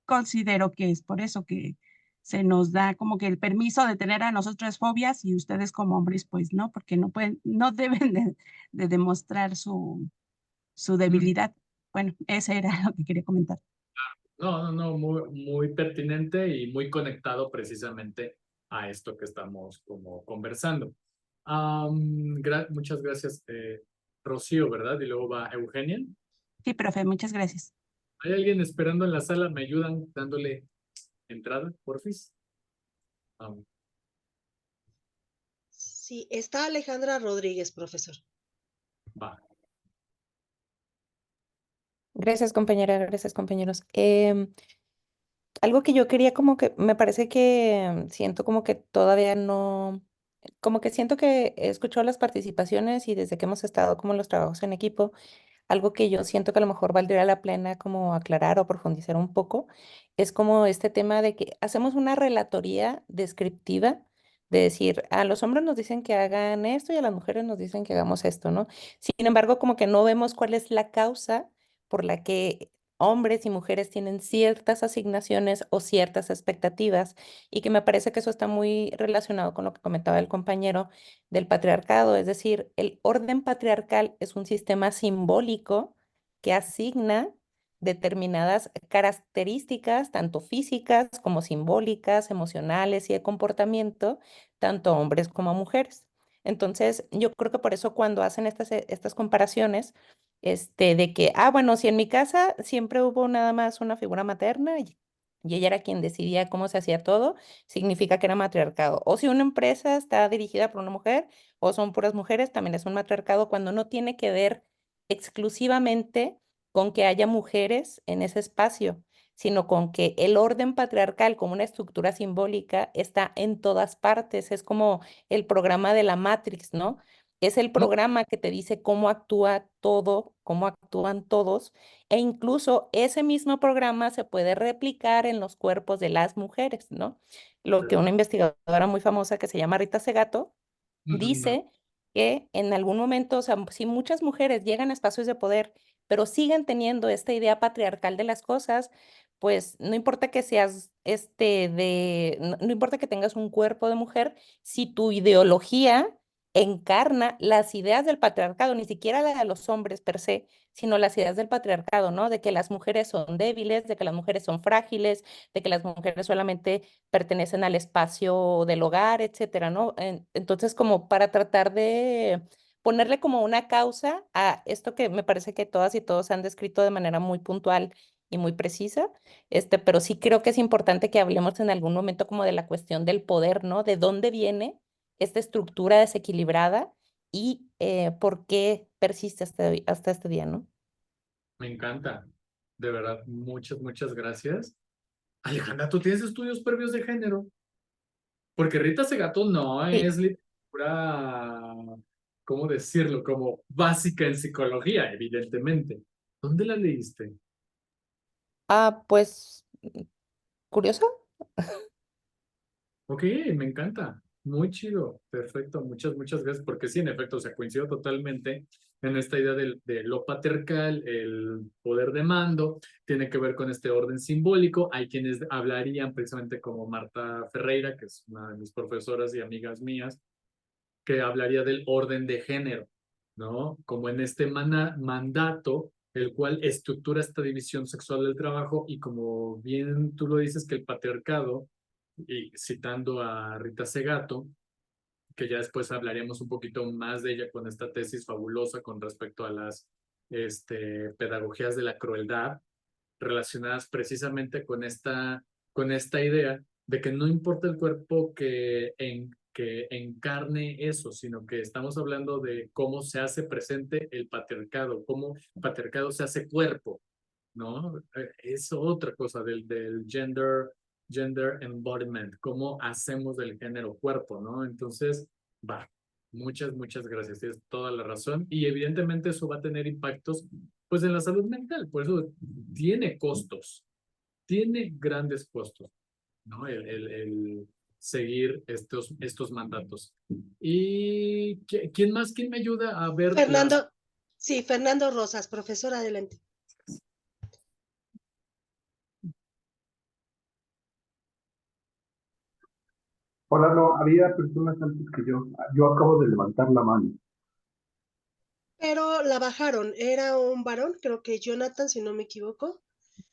considero que es por eso que se nos da como que el permiso de tener a nosotras fobias y ustedes como hombres pues no, porque no pueden, no deben de demostrar su debilidad. Bueno, ese era lo que quería comentar. No, muy pertinente y muy conectado precisamente a esto que estamos como conversando. Muchas gracias, Rocío, ¿verdad? Y luego va Eugenia. Sí, profe, muchas gracias. ¿Hay alguien esperando en la sala? ¿Me ayudan dándole entrada, porfis? Sí, está Alejandra Rodríguez, profesor. Va. Gracias, compañera, gracias, compañeros. Algo que yo quería como que, me parece que siento como que todavía no, como que siento que he escuchado las participaciones y desde que hemos estado como en los trabajos en equipo, algo que yo siento que a lo mejor valdría la pena como aclarar o profundizar un poco, es como este tema de que hacemos una relatoría descriptiva de decir, a los hombres nos dicen que hagan esto y a las mujeres nos dicen que hagamos esto, ¿no? Sin embargo, como que no vemos cuál es la causa por la que hombres y mujeres tienen ciertas asignaciones o ciertas expectativas y que me parece que eso está muy relacionado con lo que comentaba el compañero del patriarcado, es decir, el orden patriarcal es un sistema simbólico que asigna determinadas características, tanto físicas como simbólicas, emocionales y de comportamiento, tanto a hombres como a mujeres. Entonces, yo creo que por eso cuando hacen estas comparaciones, de que, bueno, si en mi casa siempre hubo nada más una figura materna y ella era quien decidía cómo se hacía todo, significa que era matriarcado. O si una empresa está dirigida por una mujer o son puras mujeres, también es un matriarcado cuando no tiene que ver exclusivamente con que haya mujeres en ese espacio, sino con que el orden patriarcal como una estructura simbólica está en todas partes. Es como el programa de la Matrix, ¿no? Es el programa que te dice cómo actúa todo, cómo actúan todos, e incluso ese mismo programa se puede replicar en los cuerpos de las mujeres, ¿no? Lo que una investigadora muy famosa que se llama Rita Segato dice que en algún momento, o sea, si muchas mujeres llegan a espacios de poder, pero siguen teniendo esta idea patriarcal de las cosas, pues no importa que seas no importa que tengas un cuerpo de mujer, si tu ideología encarna las ideas del patriarcado, ni siquiera la de los hombres per se, sino las ideas del patriarcado, ¿no? De que las mujeres son débiles, de que las mujeres son frágiles, de que las mujeres solamente pertenecen al espacio del hogar, etcétera, ¿no? Entonces, como para tratar de ponerle como una causa a esto que me parece que todas y todos han descrito de manera muy puntual y muy precisa, pero sí creo que es importante que hablemos en algún momento como de la cuestión del poder, ¿no? De dónde viene esta estructura desequilibrada y por qué persiste hasta este día, ¿no? Me encanta. De verdad, muchas gracias. Alejandra, ¿tú tienes estudios previos de género? Porque Rita Segato no Sí. es literatura, ¿cómo decirlo? Como básica en psicología, evidentemente. ¿Dónde la leíste? Pues, curioso. Ok, me encanta. Muy chido. Perfecto. Muchas gracias. Porque sí, en efecto, o sea, coincido totalmente en esta idea de lo patriarcal, el poder de mando, tiene que ver con este orden simbólico. Hay quienes hablarían precisamente como Marta Ferreira, que es una de mis profesoras y amigas mías, que hablaría del orden de género, ¿no? Como en este mandato, el cual estructura esta división sexual del trabajo y como bien tú lo dices, que el patriarcado, y citando a Rita Segato, que ya después hablaremos un poquito más de ella con esta tesis fabulosa con respecto a las pedagogías de la crueldad, relacionadas precisamente con esta idea de que no importa el cuerpo que encarne eso, sino que estamos hablando de cómo se hace presente el patriarcado, cómo el patriarcado se hace cuerpo, ¿no? Es otra cosa del gender embodiment, cómo hacemos del género cuerpo, ¿no? Entonces, va, muchas gracias, tienes toda la razón. Y evidentemente eso va a tener impactos, pues, en la salud mental, por eso tiene costos, tiene grandes costos, ¿no? El seguir estos mandatos. ¿Y quién más? ¿Quién me ayuda a ver las... Fernando, sí, Fernando Rosas, profesor, adelante. Hola, no, había personas antes que yo. Yo acabo de levantar la mano. Pero la bajaron, era un varón, creo que Jonathan, si no me equivoco,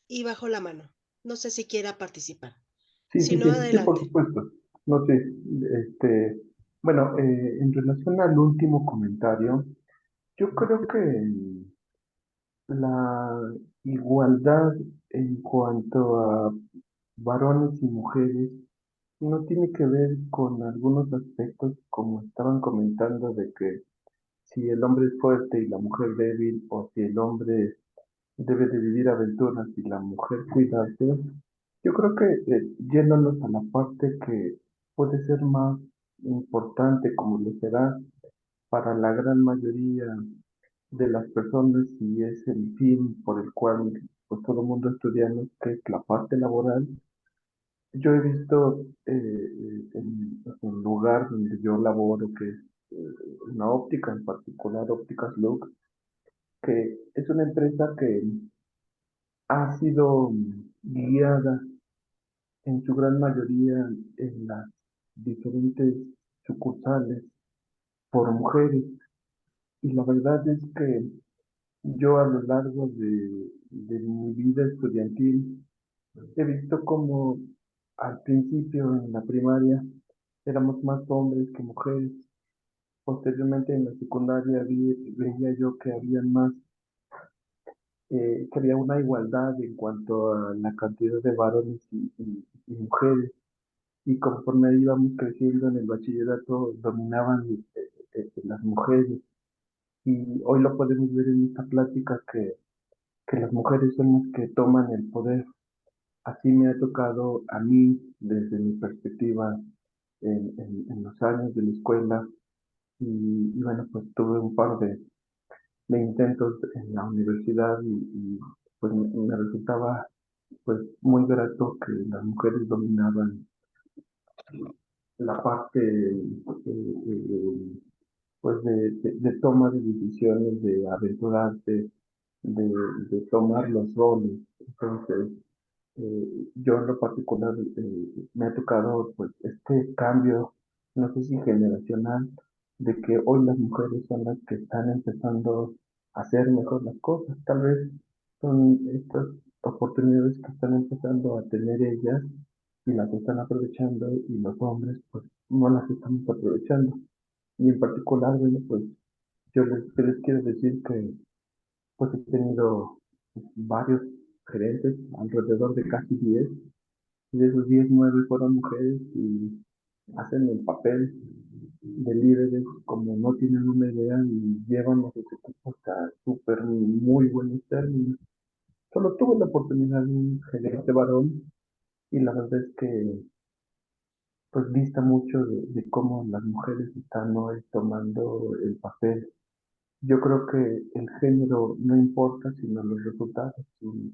y bajó la mano. No sé si quiera participar. Sí, Si sí, no, sí, sí, por adelante. supuesto. No sé, bueno, en relación al último comentario, yo creo que la igualdad en cuanto a varones y mujeres no tiene que ver con algunos aspectos como estaban comentando de que si el hombre es fuerte y la mujer débil, o si el hombre debe de vivir aventuras y la mujer cuidarse. Yo creo que yéndonos a la parte que puede ser más importante, como lo será para la gran mayoría de las personas y es el fin por el cual pues, todo el mundo estudiamos, que es la parte laboral. Yo he visto en el lugar donde yo laboro, que es una óptica, en particular Ópticas Lux, que es una empresa que ha sido guiada en su gran mayoría en las diferentes sucursales por mujeres. Y la verdad es que yo a lo largo de mi vida estudiantil he visto como al principio en la primaria éramos más hombres que mujeres. Posteriormente en la secundaria veía yo que que había una igualdad en cuanto a la cantidad de varones y mujeres. Y conforme íbamos creciendo en el bachillerato, dominaban las mujeres. Y hoy lo podemos ver en esta plática que las mujeres son las que toman el poder. Así me ha tocado a mí, desde mi perspectiva, en los años de la escuela. Y bueno, pues tuve un par de intentos en la universidad pues me resultaba pues muy grato que las mujeres dominaban la parte pues de toma de decisiones, de aventurarse, de tomar los roles. Entonces, yo en lo particular me ha tocado pues este cambio, no sé si generacional, de que hoy las mujeres son las que están empezando a hacer mejor las cosas. Tal vez son estas oportunidades que están empezando a tener ellas y las están aprovechando y los hombres pues no las estamos aprovechando. Y en particular, bueno, pues yo les quiero decir que pues he tenido pues, varios gerentes, alrededor de casi 10, y de esos 10 9 fueron mujeres y hacen el papel de líderes como no tienen una idea y llevan los equipos a súper muy buenos términos. Solo tuve la oportunidad de un gerente varón y la verdad es que pues dista mucho de cómo las mujeres están hoy tomando el papel. Yo creo que el género no importa, sino los resultados. Y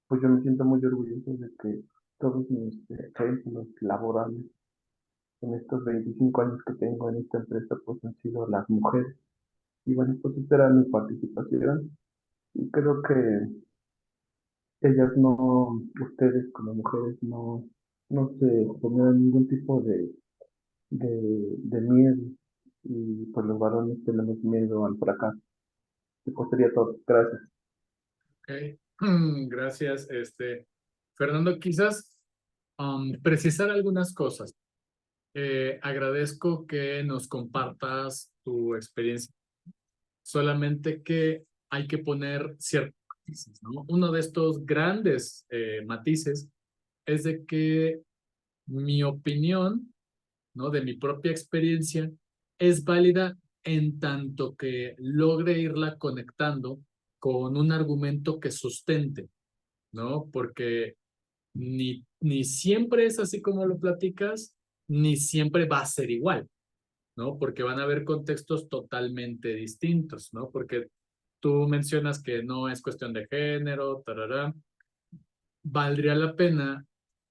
pues yo me siento muy orgulloso de que todos mis ejemplos laborales en estos 25 años que tengo en esta empresa, pues han sido las mujeres. Y bueno, pues esta era mi participación. Y creo que ellas no, ustedes como mujeres no se generan ningún tipo de miedo. Y pues los varones tenemos miedo al fracaso. Y pues sería todo. Gracias. Ok. Gracias, Fernando. Quizás precisar algunas cosas. Agradezco que nos compartas tu experiencia, solamente que hay que poner ciertos matices, ¿no? Uno de estos grandes matices es de que mi opinión, ¿no? De mi propia experiencia es válida en tanto que logre irla conectando con un argumento que sustente, ¿no? Porque ni siempre es así como lo platicas, ni siempre va a ser igual, ¿no? Porque van a haber contextos totalmente distintos, ¿no? Porque tú mencionas que no es cuestión de género, tarará. Valdría la pena,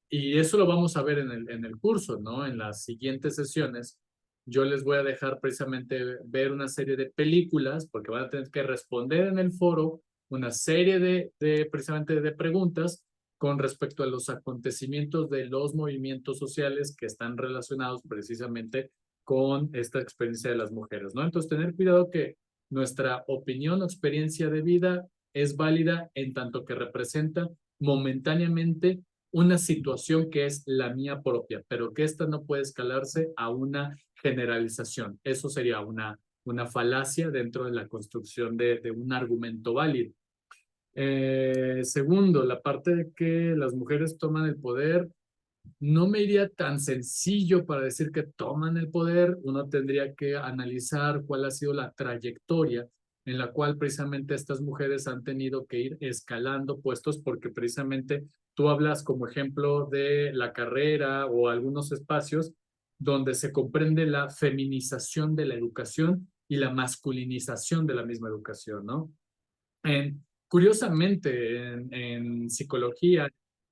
y eso lo vamos a ver en el curso, ¿no? En las siguientes sesiones, yo les voy a dejar precisamente ver una serie de películas, porque van a tener que responder en el foro una serie precisamente de preguntas con respecto a los acontecimientos de los movimientos sociales que están relacionados precisamente con esta experiencia de las mujeres, ¿no? Entonces, tener cuidado que nuestra opinión o experiencia de vida es válida en tanto que representa momentáneamente una situación que es la mía propia, pero que esta no puede escalarse a una generalización. Eso sería una falacia dentro de la construcción de un argumento válido. Segundo, la parte de que las mujeres toman el poder, no me iría tan sencillo para decir que toman el poder. Uno tendría que analizar cuál ha sido la trayectoria en la cual precisamente estas mujeres han tenido que ir escalando puestos, porque precisamente tú hablas como ejemplo de la carrera o algunos espacios donde se comprende la feminización de la educación y la masculinización de la misma educación, ¿no? Curiosamente, en psicología,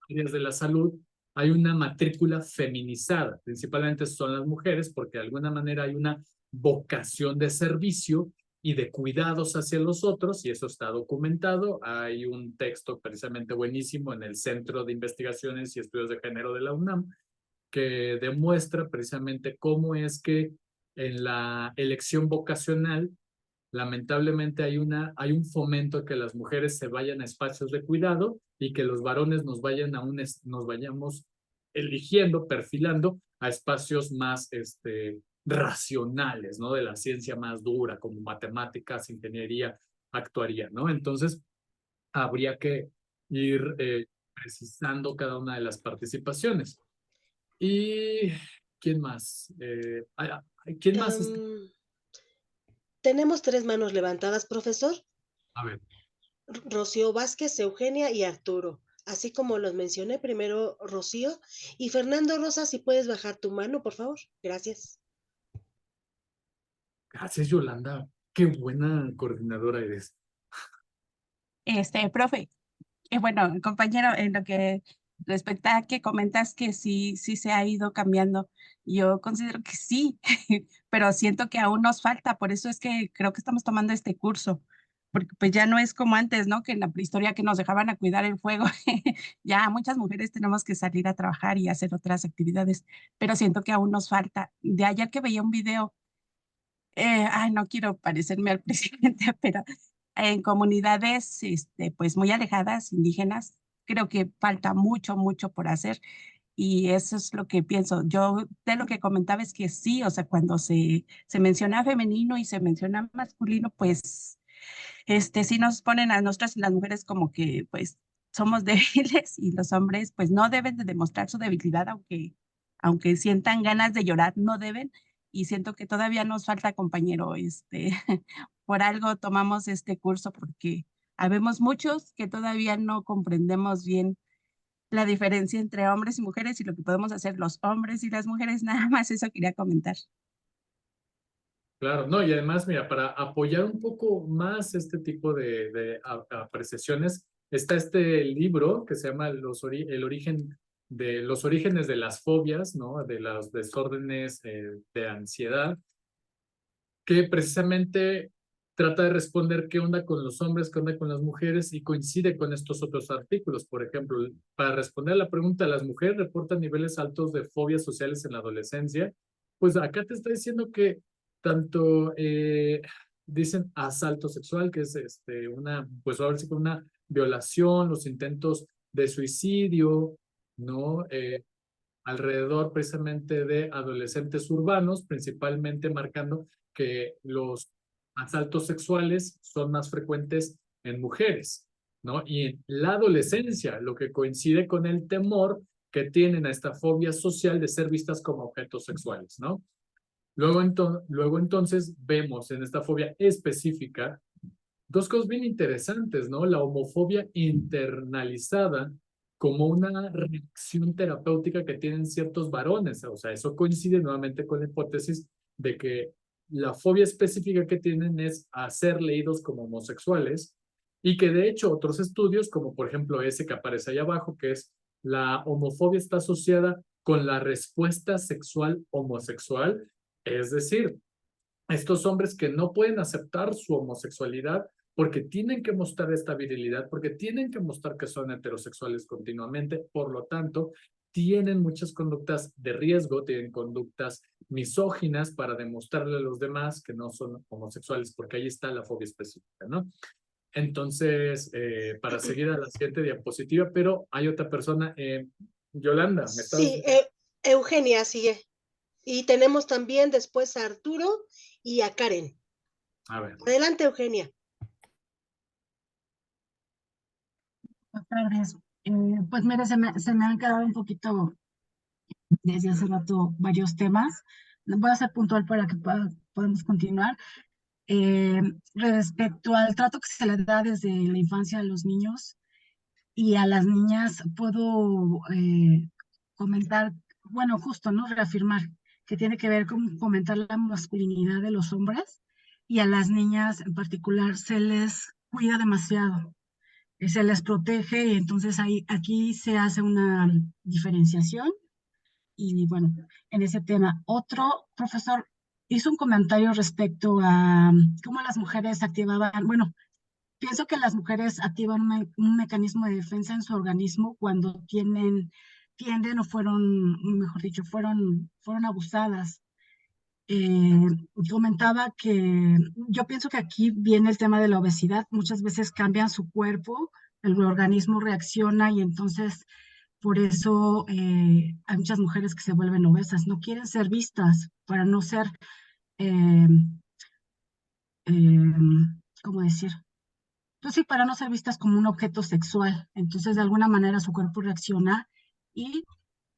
en áreas de la salud, hay una matrícula feminizada. Principalmente son las mujeres, porque de alguna manera hay una vocación de servicio y de cuidados hacia los otros, y eso está documentado. Hay un texto precisamente buenísimo en el Centro de Investigaciones y Estudios de Género de la UNAM, que demuestra precisamente cómo es que en la elección vocacional lamentablemente hay un fomento a que las mujeres se vayan a espacios de cuidado y que los varones nos vayamos eligiendo, perfilando a espacios más racionales, ¿no? De la ciencia más dura, como matemáticas, ingeniería, actuaría, ¿no? Entonces, habría que ir precisando cada una de las participaciones. ¿Y quién más? ¿Quién más? Tenemos 3 manos levantadas, profesor. A ver. Rocío Vázquez, Eugenia y Arturo. Así como los mencioné, primero Rocío. Y Fernando Rosa, si puedes bajar tu mano, por favor. Gracias. Gracias, Yolanda. Qué buena coordinadora eres. Profe, bueno, compañero, en lo que respecta a que comentas que sí se ha ido cambiando, yo considero que sí, pero siento que aún nos falta, por eso es que creo que estamos tomando este curso, porque pues ya no es como antes, ¿no? Que en la prehistoria que nos dejaban a cuidar el fuego, ya muchas mujeres tenemos que salir a trabajar y hacer otras actividades, pero siento que aún nos falta. De ayer que veía un video no quiero parecerme al presidente, pero en comunidades pues muy alejadas, indígenas, creo que falta mucho, mucho por hacer. Y eso es lo que pienso. Yo de lo que comentaba es que sí, o sea, cuando se menciona femenino y se menciona masculino, pues sí nos ponen a nosotras y las mujeres como que pues somos débiles y los hombres pues no deben de demostrar su debilidad, aunque sientan ganas de llorar, no deben. Y siento que todavía nos falta, compañero, por algo tomamos este curso porque habemos muchos que todavía no comprendemos bien la diferencia entre hombres y mujeres y lo que podemos hacer los hombres y las mujeres. Nada más eso quería comentar. Claro, no, y además, mira, para apoyar un poco más este tipo de apreciaciones, está este libro que se llama los orígenes de las fobias, ¿no? De los desórdenes de ansiedad, que precisamente trata de responder qué onda con los hombres, qué onda con las mujeres, y coincide con estos otros artículos. Por ejemplo, para responder a la pregunta, ¿las mujeres reportan niveles altos de fobias sociales en la adolescencia? Pues acá te está diciendo que tanto dicen asalto sexual, que es pues ahora sí con una violación, los intentos de suicidio, ¿no? Alrededor precisamente de adolescentes urbanos, principalmente marcando que los asaltos sexuales son más frecuentes en mujeres, ¿no? Y en la adolescencia, lo que coincide con el temor que tienen a esta fobia social de ser vistas como objetos sexuales, ¿no? Luego entonces vemos en esta fobia específica dos cosas bien interesantes, ¿no? La homofobia internalizada como una reacción terapéutica que tienen ciertos varones. O sea, eso coincide nuevamente con la hipótesis de que la fobia específica que tienen es a ser leídos como homosexuales y que de hecho otros estudios, como por ejemplo ese que aparece ahí abajo, que es la homofobia está asociada con la respuesta sexual homosexual, es decir, estos hombres que no pueden aceptar su homosexualidad porque tienen que mostrar esta virilidad, porque tienen que mostrar que son heterosexuales continuamente, por lo tanto, tienen muchas conductas de riesgo, tienen conductas misóginas para demostrarle a los demás que no son homosexuales, porque ahí está la fobia específica, ¿no? Entonces, para seguir a la siguiente diapositiva, pero hay otra persona, Yolanda, ¿me estás? Sí, Eugenia sigue. Y tenemos también después a Arturo y a Karen. A ver. Adelante, Eugenia. Buenas tardes. Pues mire, se me han quedado un poquito desde hace rato varios temas. Voy a ser puntual para que podamos continuar. Respecto al trato que se le da desde la infancia a los niños y a las niñas, puedo comentar, bueno, justo, ¿no? Reafirmar que tiene que ver con fomentar la masculinidad de los hombres y a las niñas en particular se les cuida demasiado, se les protege y entonces aquí se hace una diferenciación y bueno, en ese tema. Otro profesor hizo un comentario respecto a cómo las mujeres activaban, bueno, pienso que las mujeres activan un mecanismo de defensa en su organismo cuando tienden o fueron, mejor dicho, fueron abusadas. Comentaba que yo pienso que aquí viene el tema de la obesidad. Muchas veces cambian su cuerpo, el organismo reacciona y entonces por eso hay muchas mujeres que se vuelven obesas. No quieren ser vistas para no ser, eh, eh, ¿cómo decir? Pues sí, para no ser vistas como un objeto sexual. Entonces, de alguna manera, su cuerpo reacciona y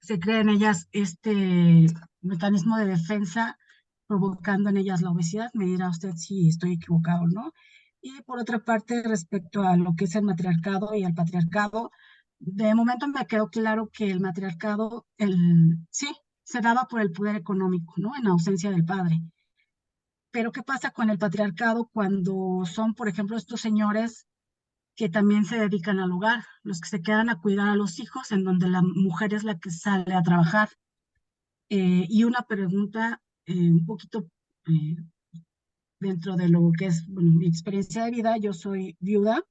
se crea en ellas este mecanismo de defensa, provocando en ellas la obesidad. Me dirá usted si estoy equivocado o no. Y por otra parte, respecto a lo que es el matriarcado y el patriarcado, de momento me quedó claro que el matriarcado, sí, se daba por el poder económico, ¿no? En ausencia del padre. Pero ¿qué pasa con el patriarcado cuando son, por ejemplo, estos señores que también se dedican al hogar, los que se quedan a cuidar a los hijos, en donde la mujer es la que sale a trabajar? Y una pregunta un poquito dentro de lo que es, bueno, mi experiencia de vida. Yo soy viuda,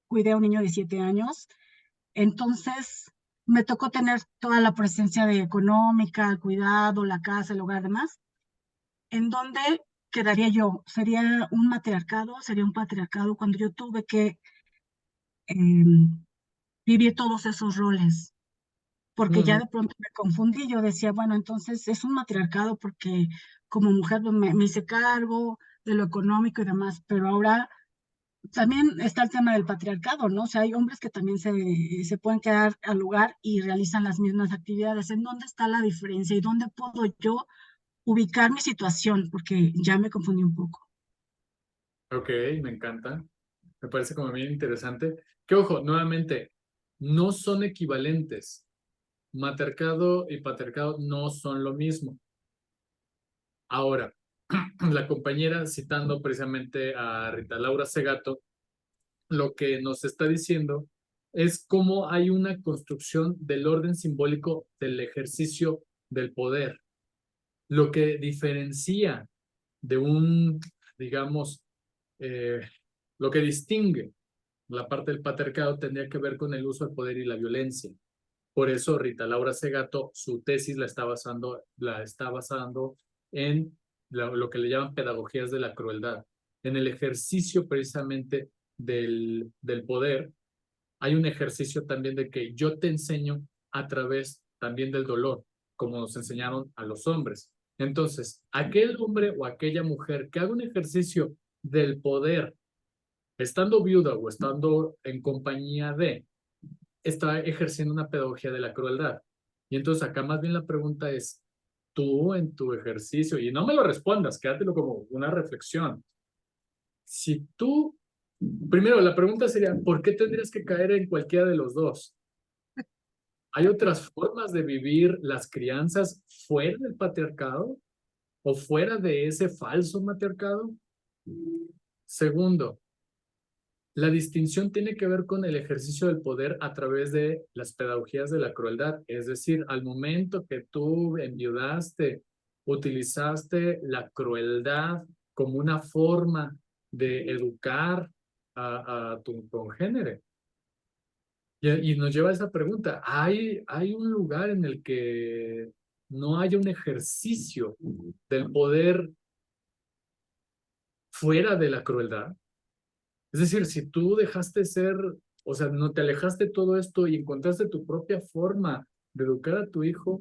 cuidé a un niño de 7 años, entonces me tocó tener toda la presencia de económica, el cuidado, la casa, el hogar, demás. ¿en dónde quedaría yo? ¿Sería un matriarcado? ¿Sería un patriarcado cuando yo tuve que vivir todos esos roles? Porque ya Ujú. de pronto me confundí, yo decía, bueno, entonces es un matriarcado porque como mujer pues, me hice cargo de lo económico y demás, pero ahora también está el tema del patriarcado, ¿no? O sea, hay hombres que también se pueden quedar al lugar y realizan las mismas actividades. ¿En dónde está la diferencia y dónde puedo yo ubicar mi situación? Porque ya me confundí un poco. Ok, me encanta. Me parece como bien interesante. Que ojo, nuevamente, no son equivalentes. Matriarcado y patriarcado no son lo mismo. Ahora, la compañera, citando precisamente a Rita Laura Segato, lo que nos está diciendo es cómo hay una construcción del orden simbólico del ejercicio del poder. Lo que diferencia de un, digamos, eh, lo que distingue la parte del patriarcado tendría que ver con el uso del poder y la violencia. Por eso Rita Laura Segato, su tesis la está basando en lo que le llaman pedagogías de la crueldad. En el ejercicio precisamente del poder, hay un ejercicio también de que yo te enseño a través también del dolor, como nos enseñaron a los hombres. Entonces, aquel hombre o aquella mujer que haga un ejercicio del poder, estando viuda o estando en compañía de, está ejerciendo una pedagogía de la crueldad. Y entonces acá más bien la pregunta es, tú en tu ejercicio, y no me lo respondas, quédatelo como una reflexión. Si tú, primero la pregunta sería, ¿por qué tendrías que caer en cualquiera de los dos? ¿Hay otras formas de vivir las crianzas fuera del patriarcado o fuera de ese falso matriarcado? Segundo, la distinción tiene que ver con el ejercicio del poder a través de las pedagogías de la crueldad. Es decir, al momento que tú enviudaste, utilizaste la crueldad como una forma de educar a tu congénere. Y nos lleva a esa pregunta. ¿Hay un lugar en el que no haya un ejercicio del poder fuera de la crueldad? Es decir, si tú dejaste ser, o sea, no te alejaste de todo esto y encontraste tu propia forma de educar a tu hijo,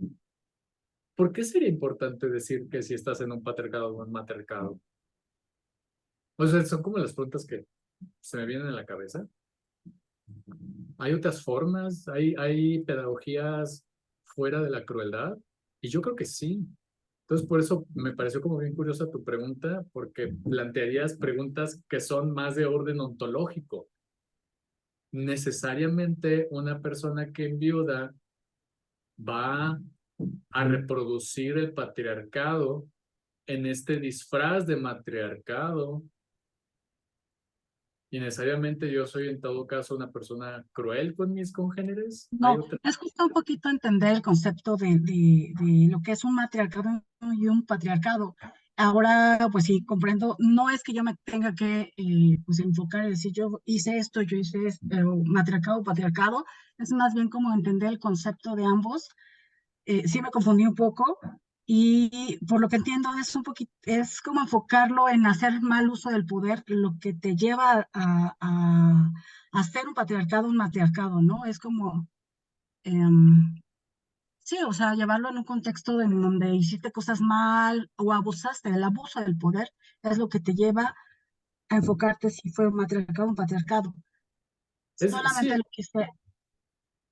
¿por qué sería importante decir que si estás en un patriarcado o un matriarcado? O sea, son como las preguntas que se me vienen a la cabeza. ¿Hay otras formas? ¿Hay pedagogías fuera de la crueldad? Y yo creo que sí. Entonces, por eso me pareció como bien curiosa tu pregunta, porque plantearías preguntas que son más de orden ontológico. Necesariamente una persona que enviuda va a reproducir el patriarcado en este disfraz de matriarcado. Y necesariamente yo soy en todo caso una persona cruel con mis congéneres. ¿Hay No, otra? es justo un poquito entender el concepto de lo que es un matriarcado y un patriarcado. Ahora, pues sí, comprendo, no es que yo me tenga que pues enfocar y decir yo hice esto, yo hice esto, pero matriarcado o patriarcado, es más bien como entender el concepto de ambos. Sí me confundí un poco y por lo que entiendo es un poquito, es como enfocarlo en hacer mal uso del poder, lo que te lleva a hacer un patriarcado, un matriarcado, ¿no? Es como sí, o sea, llevarlo en un contexto en donde hiciste cosas mal o abusaste, el abuso del poder es lo que te lleva a enfocarte si fue un matriarcado o un patriarcado. Sí, Solamente lo que sé.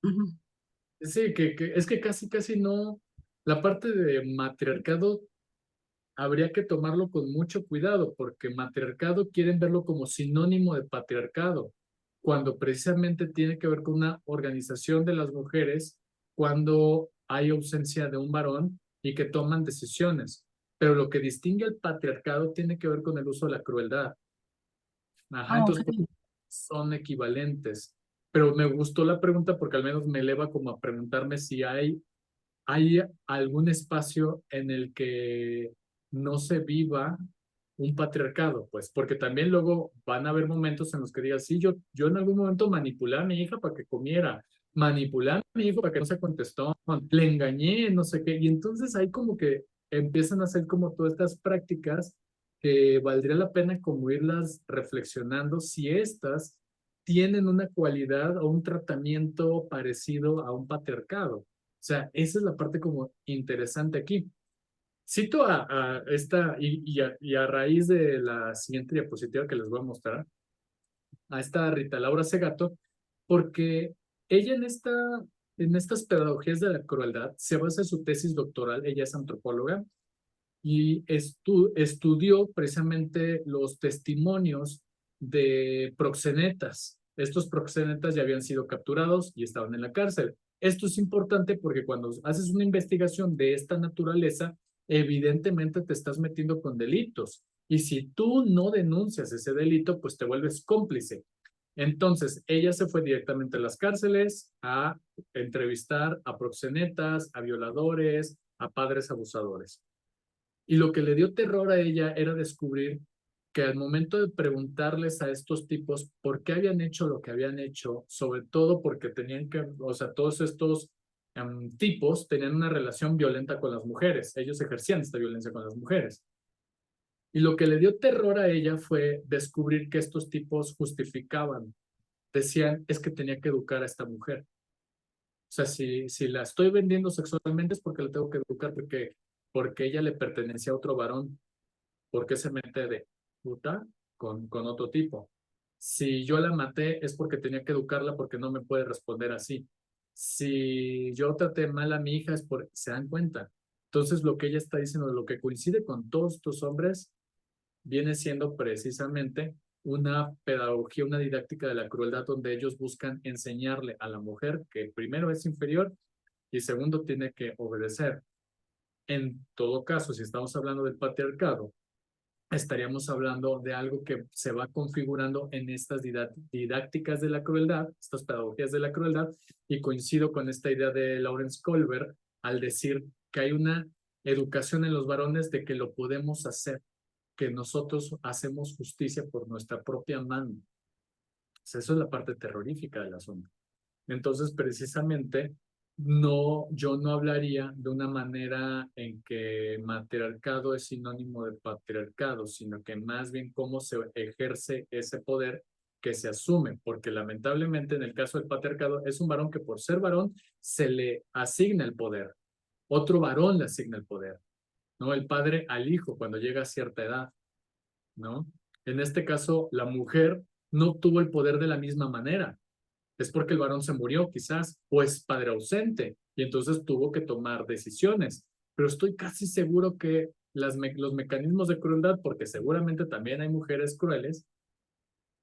Ujú. sí, es que casi no. La parte de matriarcado habría que tomarlo con mucho cuidado, porque matriarcado quieren verlo como sinónimo de patriarcado, cuando precisamente tiene que ver con una organización de las mujeres cuando hay ausencia de un varón y que toman decisiones. Pero lo que distingue al patriarcado tiene que ver con el uso de la crueldad. Ajá, Ah, ok. entonces son equivalentes. Pero me gustó la pregunta porque al menos me eleva como a preguntarme si hay algún espacio en el que no se viva un patriarcado, pues, porque también luego van a haber momentos en los que digas, sí, yo en algún momento manipulé a mi hija para que comiera, manipulé a mi hijo para que no se contestó, le engañé, no sé qué, y entonces hay como que empiezan a hacer como todas estas prácticas que valdría la pena como irlas reflexionando si estas tienen una cualidad o un tratamiento parecido a un patriarcado. O sea, esa es la parte como interesante aquí. Cito a esta, y a raíz de la siguiente diapositiva que les voy a mostrar, a esta Rita Laura Segato, porque ella en estas pedagogías de la crueldad se basa en su tesis doctoral. Ella es antropóloga y estudió precisamente los testimonios de proxenetas. Estos proxenetas ya habían sido capturados y estaban en la cárcel. Esto es importante porque cuando haces una investigación de esta naturaleza, evidentemente te estás metiendo con delitos. Y si tú no denuncias ese delito, pues te vuelves cómplice. Entonces, ella se fue directamente a las cárceles a entrevistar a proxenetas, a violadores, a padres abusadores. Y lo que le dio terror a ella era descubrir que al momento de preguntarles a estos tipos por qué habían hecho lo que habían hecho, sobre todo porque tenían que, o sea, todos estos tipos tenían una relación violenta con las mujeres. Ellos ejercían esta violencia con las mujeres. Y lo que le dio terror a ella fue descubrir que estos tipos justificaban. Decían, es que tenía que educar a esta mujer. O sea, si la estoy vendiendo sexualmente es porque la tengo que educar, porque ella le pertenecía a otro varón. ¿Por qué se mete de puta con otro tipo? Si yo la maté es porque tenía que educarla porque no me puede responder así. Si yo traté mal a mi hija es porque se dan cuenta. Entonces lo que ella está diciendo, lo que coincide con todos estos hombres, viene siendo precisamente una pedagogía, una didáctica de la crueldad donde ellos buscan enseñarle a la mujer que primero es inferior y segundo tiene que obedecer. En todo caso, si estamos hablando del patriarcado, estaríamos hablando de algo que se va configurando en estas didácticas de la crueldad, estas pedagogías de la crueldad, y coincido con esta idea de Lawrence Kohlberg al decir que hay una educación en los varones de que lo podemos hacer, que nosotros hacemos justicia por nuestra propia mano. Eso es la parte terrorífica del asunto. Entonces, precisamente, yo no hablaría de una manera en que matriarcado es sinónimo de patriarcado, sino que más bien cómo se ejerce ese poder que se asume, porque lamentablemente en el caso del patriarcado es un varón que por ser varón se le asigna el poder, otro varón le asigna el poder, ¿no? El padre al hijo cuando llega a cierta edad, ¿no? En este caso, la mujer no tuvo el poder de la misma manera. Es porque el varón se murió, quizás, o es padre ausente, y entonces tuvo que tomar decisiones. Pero estoy casi seguro que los mecanismos de crueldad, porque seguramente también hay mujeres crueles,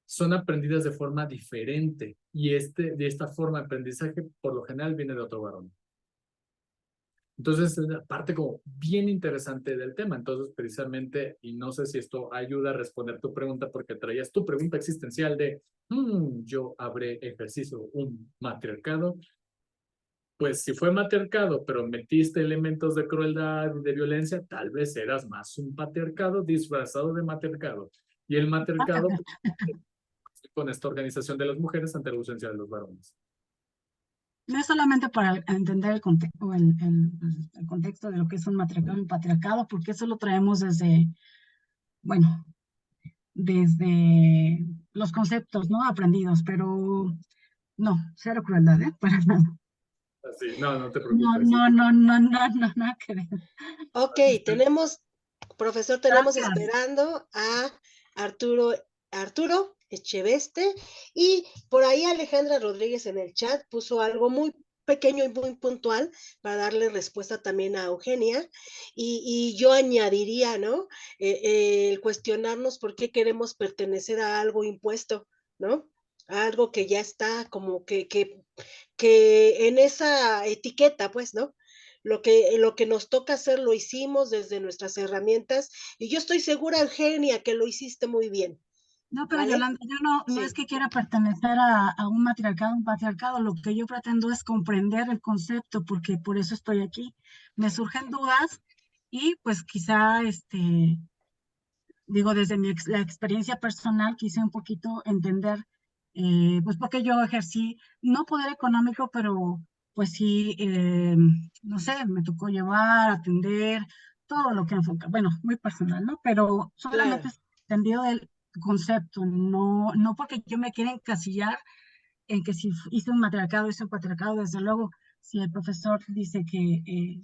son aprendidas de forma diferente, y de esta forma de aprendizaje, por lo general, viene de otro varón. Entonces, es la parte como bien interesante del tema. Entonces, precisamente, y no sé si esto ayuda a responder tu pregunta, porque traías tu pregunta existencial de, yo habré ejercido un matriarcado. Pues si fue matriarcado, pero metiste elementos de crueldad y de violencia, tal vez eras más un patriarcado disfrazado de matriarcado. Y el matriarcado con esta organización de las mujeres ante la ausencia de los varones. No es solamente para entender el contexto de lo que es un matriarcado y un patriarcado, porque eso lo traemos desde los conceptos, ¿no? Aprendidos, pero no, cero crueldad, para nada. Así, no te preocupes. No, nada que ver. Ok, profesor, tenemos esperando a Arturo Echeveste, y por ahí Alejandra Rodríguez en el chat puso algo muy pequeño y muy puntual para darle respuesta también a Eugenia, y yo añadiría, ¿no? El cuestionarnos por qué queremos pertenecer a algo impuesto, ¿no? A algo que ya está como que en esa etiqueta, pues, ¿no? Lo que nos toca hacer lo hicimos desde nuestras herramientas, y yo estoy segura, Eugenia, que lo hiciste muy bien. No, pero ¿vale? Yolanda, yo no es que quiera pertenecer a un matriarcado, un patriarcado, lo que yo pretendo es comprender el concepto, porque por eso estoy aquí. Me surgen dudas y pues quizá, digo, desde la experiencia personal, quise un poquito entender, pues porque yo ejercí, no poder económico, pero pues sí, no sé, me tocó llevar, atender, todo lo que enfoca, bueno, muy personal, ¿no? Pero solamente Claro. es entendido el concepto, no porque yo me quiera encasillar en que si hice un matriarcado, hice un patriarcado, desde luego, si el profesor dice que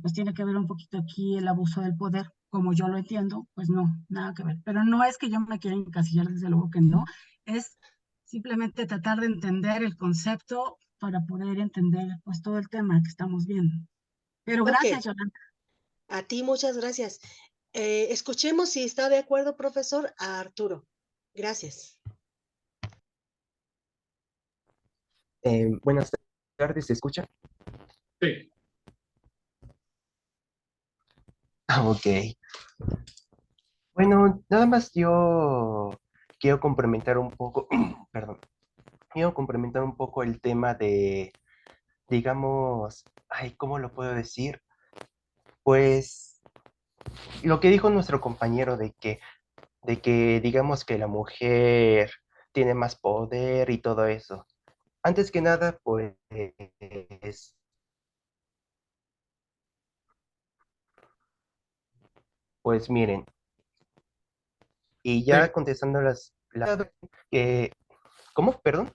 pues tiene que ver un poquito aquí el abuso del poder, como yo lo entiendo, pues no, nada que ver. Pero no es que yo me quiera encasillar, desde luego que no, es simplemente tratar de entender el concepto para poder entender pues todo el tema que estamos viendo. Pero Ok, gracias, Yolanda. a ti muchas gracias. Escuchemos si está de acuerdo, profesor, a Arturo. Gracias. Buenas tardes, ¿se escucha? Sí. Ok. Bueno, nada más yo quiero complementar un poco, perdón, quiero complementar un poco el tema de, digamos, ay, ¿cómo lo puedo decir? Pues lo que dijo nuestro compañero de que digamos que la mujer tiene más poder y todo eso. Antes que nada, pues miren, y Sí. ya contestando que, ¿cómo? Perdón.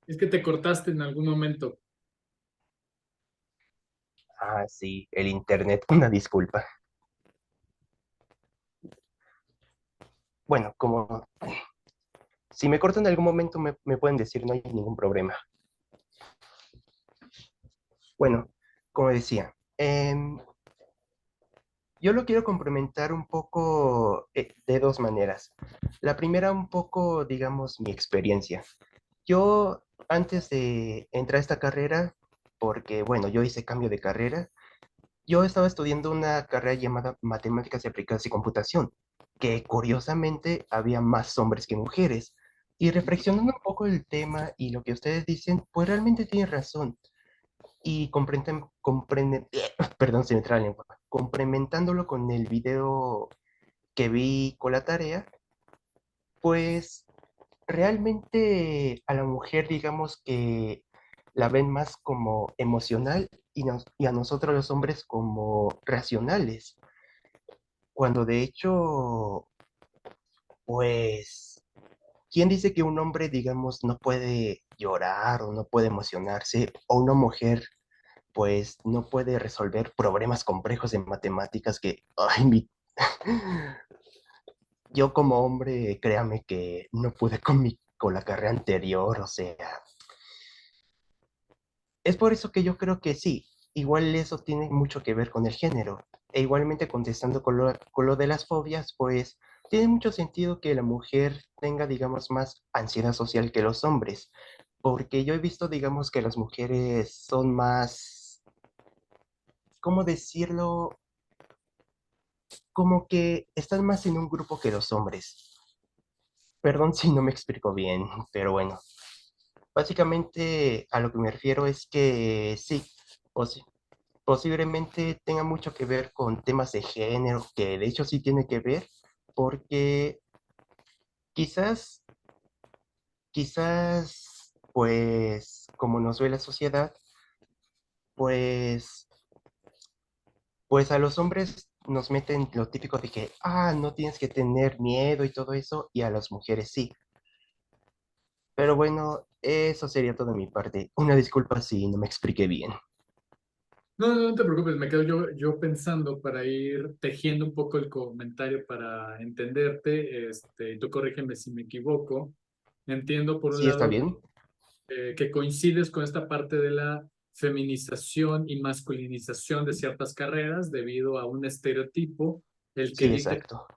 Es que te cortaste en algún momento. Ah, sí, el internet, una disculpa. Bueno, como si me corto en algún momento me pueden decir, no hay ningún problema. Bueno, como decía, yo lo quiero complementar un poco de dos maneras. La primera, un poco, digamos, mi experiencia. Yo, antes de entrar a esta carrera, porque, bueno, yo hice cambio de carrera, yo estaba estudiando una carrera llamada Matemáticas Aplicadas y Computación, que curiosamente había más hombres que mujeres. Y reflexionando un poco el tema y lo que ustedes dicen, pues realmente tienen razón. Y perdón, se me traba la lengua, complementándolo con el video que vi con la tarea, pues realmente a la mujer digamos que la ven más como emocional y a nosotros los hombres como racionales, cuando de hecho, pues, ¿quién dice que un hombre, digamos, no puede llorar o no puede emocionarse, o una mujer, pues, no puede resolver problemas complejos de matemáticas que, ay, yo como hombre, créame que no pude con la carrera anterior, o sea, es por eso que yo creo que sí, igual eso tiene mucho que ver con el género. E igualmente contestando con lo de las fobias, pues tiene mucho sentido que la mujer tenga, digamos, más ansiedad social que los hombres, porque yo he visto, digamos, que las mujeres son más, ¿cómo decirlo? Como que están más en un grupo que los hombres. Perdón si no me explico bien, pero bueno. Básicamente a lo que me refiero es que sí, posi- posiblemente tenga mucho que ver con temas de género, que de hecho sí tiene que ver, porque quizás, pues como nos ve la sociedad, pues, pues a los hombres nos meten lo típico de que, no tienes que tener miedo y todo eso, y a las mujeres sí. Pero bueno, eso sería todo de mi parte. Una disculpa si no me expliqué bien. No, no te preocupes, me quedo yo pensando para ir tejiendo un poco el comentario para entenderte. Tú corrígeme si me equivoco. Entiendo por un ¿Sí está lado bien? que coincides con esta parte de la feminización y masculinización de ciertas carreras debido a un estereotipo, el que Sí, dicta que exacto.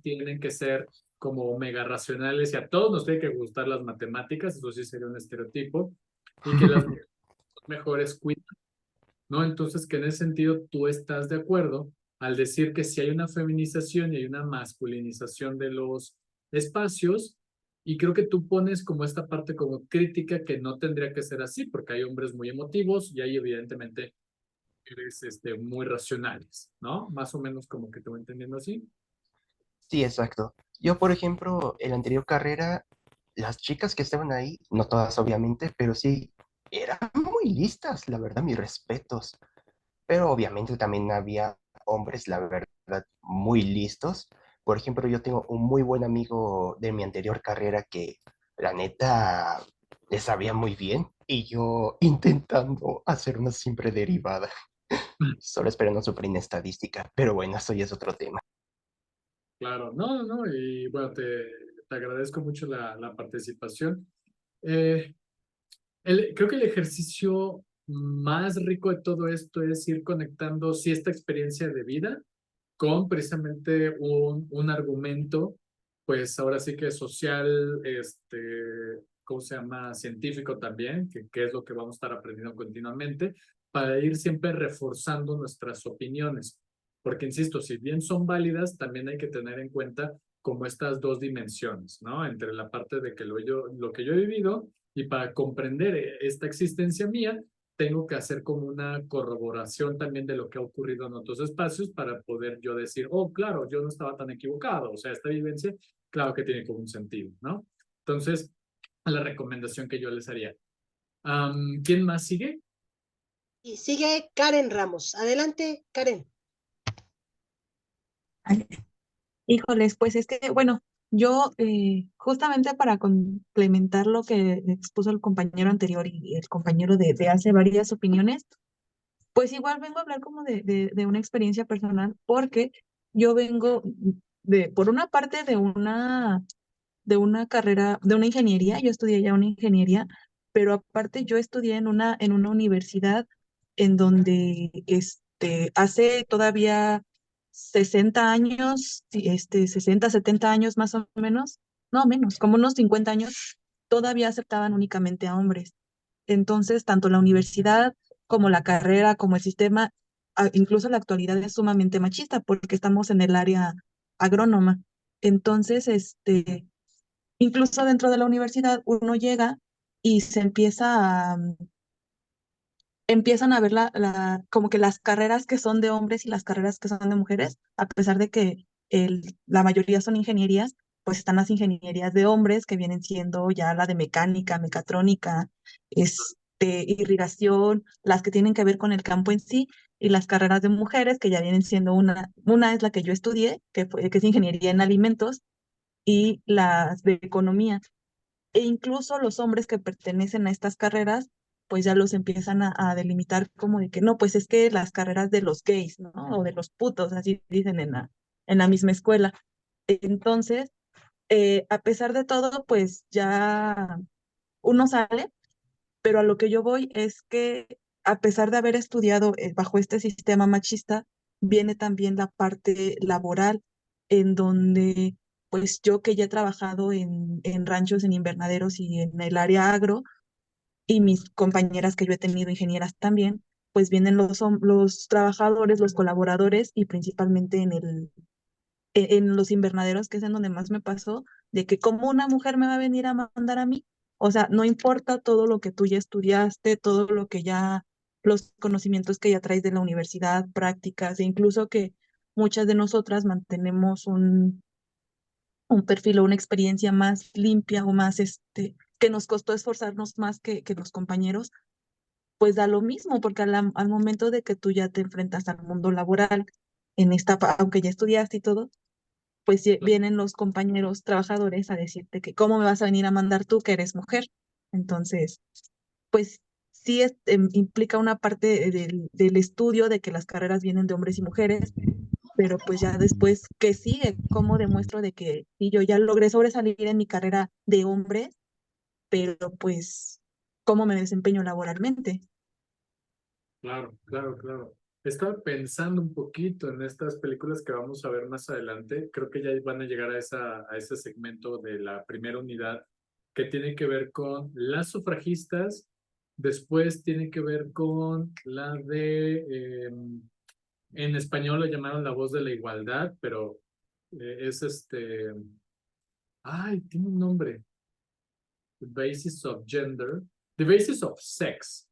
tienen que ser como mega racionales y a todos nos tiene que gustar las matemáticas, eso sí sería un estereotipo, y que las mejores cuidan, ¿no? Entonces, que en ese sentido tú estás de acuerdo al decir que si hay una feminización y hay una masculinización de los espacios, y creo que tú pones como esta parte como crítica que no tendría que ser así, porque hay hombres muy emotivos y hay evidentemente mujeres muy racionales, ¿no? Más o menos como que te voy entendiendo así. Sí, exacto. Yo, por ejemplo, en la anterior carrera, las chicas que estaban ahí, no todas obviamente, pero sí, eran muy listas, la verdad, mis respetos. Pero obviamente también había hombres, la verdad, muy listos. Por ejemplo, yo tengo un muy buen amigo de mi anterior carrera que la neta le sabía muy bien y yo intentando hacer una simple derivada, solo esperando su en estadística, pero bueno, eso ya es otro tema. Claro, no, y bueno, te agradezco mucho la participación. Creo que el ejercicio más rico de todo esto es ir conectando, sí, esta experiencia de vida con precisamente un argumento, pues ahora sí que social, ¿cómo se llama? Científico también, que es lo que vamos a estar aprendiendo continuamente, para ir siempre reforzando nuestras opiniones. Porque, insisto, si bien son válidas, también hay que tener en cuenta como estas dos dimensiones, ¿no? Entre la parte de que lo que yo he vivido y para comprender esta existencia mía, tengo que hacer como una corroboración también de lo que ha ocurrido en otros espacios para poder yo decir, oh, claro, yo no estaba tan equivocado, o sea, esta vivencia, claro que tiene como un sentido, ¿no? Entonces, la recomendación que yo les haría. ¿Quién más sigue? Y sigue Karen Ramos. Adelante, Karen. Ay, híjoles, pues es que, bueno, yo justamente para complementar lo que expuso el compañero anterior y el compañero de hace varias opiniones, pues igual vengo a hablar como de una experiencia personal, porque yo vengo por una parte de una carrera, de una ingeniería, yo estudié ya una ingeniería, pero aparte yo estudié en una universidad en donde hace todavía 60 años, sí, 60, 70 años más o menos, no menos, como unos 50 años, todavía aceptaban únicamente a hombres. Entonces, tanto la universidad como la carrera, como el sistema, incluso la actualidad es sumamente machista porque estamos en el área agrónoma. Entonces, incluso dentro de la universidad uno llega y se empiezan a ver como que las carreras que son de hombres y las carreras que son de mujeres, a pesar de que la mayoría son ingenierías, pues están las ingenierías de hombres que vienen siendo ya la de mecánica, mecatrónica, irrigación, las que tienen que ver con el campo en sí, y las carreras de mujeres que ya vienen siendo una es la que yo estudié, que es ingeniería en alimentos, y las de economía. E incluso los hombres que pertenecen a estas carreras, pues ya los empiezan a delimitar como de que no, pues es que las carreras de los gays, ¿no? O de los putos, así dicen en la misma escuela. Entonces, a pesar de todo, pues ya uno sale, pero a lo que yo voy es que a pesar de haber estudiado bajo este sistema machista, viene también la parte laboral, en donde pues yo que ya he trabajado en ranchos, en invernaderos y en el área agro, y mis compañeras que yo he tenido, ingenieras también, pues vienen los trabajadores, los colaboradores y principalmente en los invernaderos, que es en donde más me pasó, de que como una mujer me va a venir a mandar a mí. O sea, no importa todo lo que tú ya estudiaste, todo lo que ya, los conocimientos que ya traes de la universidad, prácticas, e incluso que muchas de nosotras mantenemos un perfil o una experiencia más limpia o más, que nos costó esforzarnos más que los compañeros, pues da lo mismo, porque al momento de que tú ya te enfrentas al mundo laboral, aunque ya estudiaste y todo, pues vienen los compañeros trabajadores a decirte que cómo me vas a venir a mandar tú que eres mujer. Entonces, pues sí implica una parte del estudio de que las carreras vienen de hombres y mujeres, pero pues ya después, ¿qué sigue? ¿Cómo demuestro de que sí, yo ya logré sobresalir en mi carrera de hombre, pero pues, ¿cómo me desempeño laboralmente? Claro. Estaba pensando un poquito en estas películas que vamos a ver más adelante. Creo que ya van a llegar a ese segmento de la primera unidad que tiene que ver con las sufragistas. Después tiene que ver con la en español lo llamaron La Voz de la Igualdad, pero es ay, tiene un nombre. The Basis of Gender, The Basis of Sex,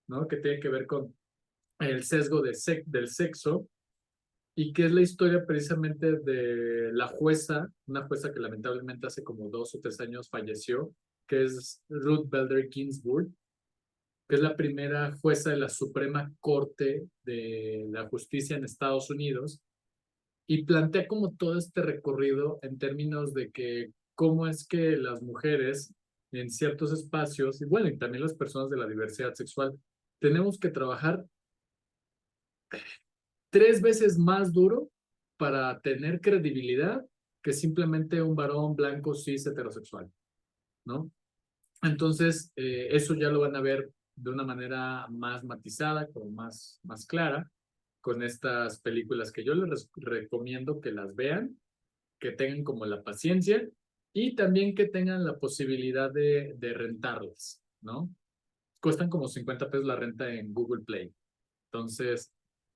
¿no? Que tiene que ver con el sesgo del sexo y que es la historia precisamente de la jueza, una jueza que lamentablemente hace como 2 o 3 años falleció, que es Ruth Bader Ginsburg, que es la primera jueza de la Suprema Corte de la Justicia en Estados Unidos, y plantea como todo este recorrido en términos de que cómo es que las mujeres en ciertos espacios, y bueno, y también las personas de la diversidad sexual, tenemos que trabajar 3 veces más duro para tener credibilidad que simplemente un varón blanco cis heterosexual, ¿no? Entonces, eso ya lo van a ver de una manera más matizada, como más clara, con estas películas que yo les recomiendo que las vean, que tengan como la paciencia y también que tengan la posibilidad de rentarlas, ¿no? Cuestan como 50 pesos la renta en Google Play. Entonces,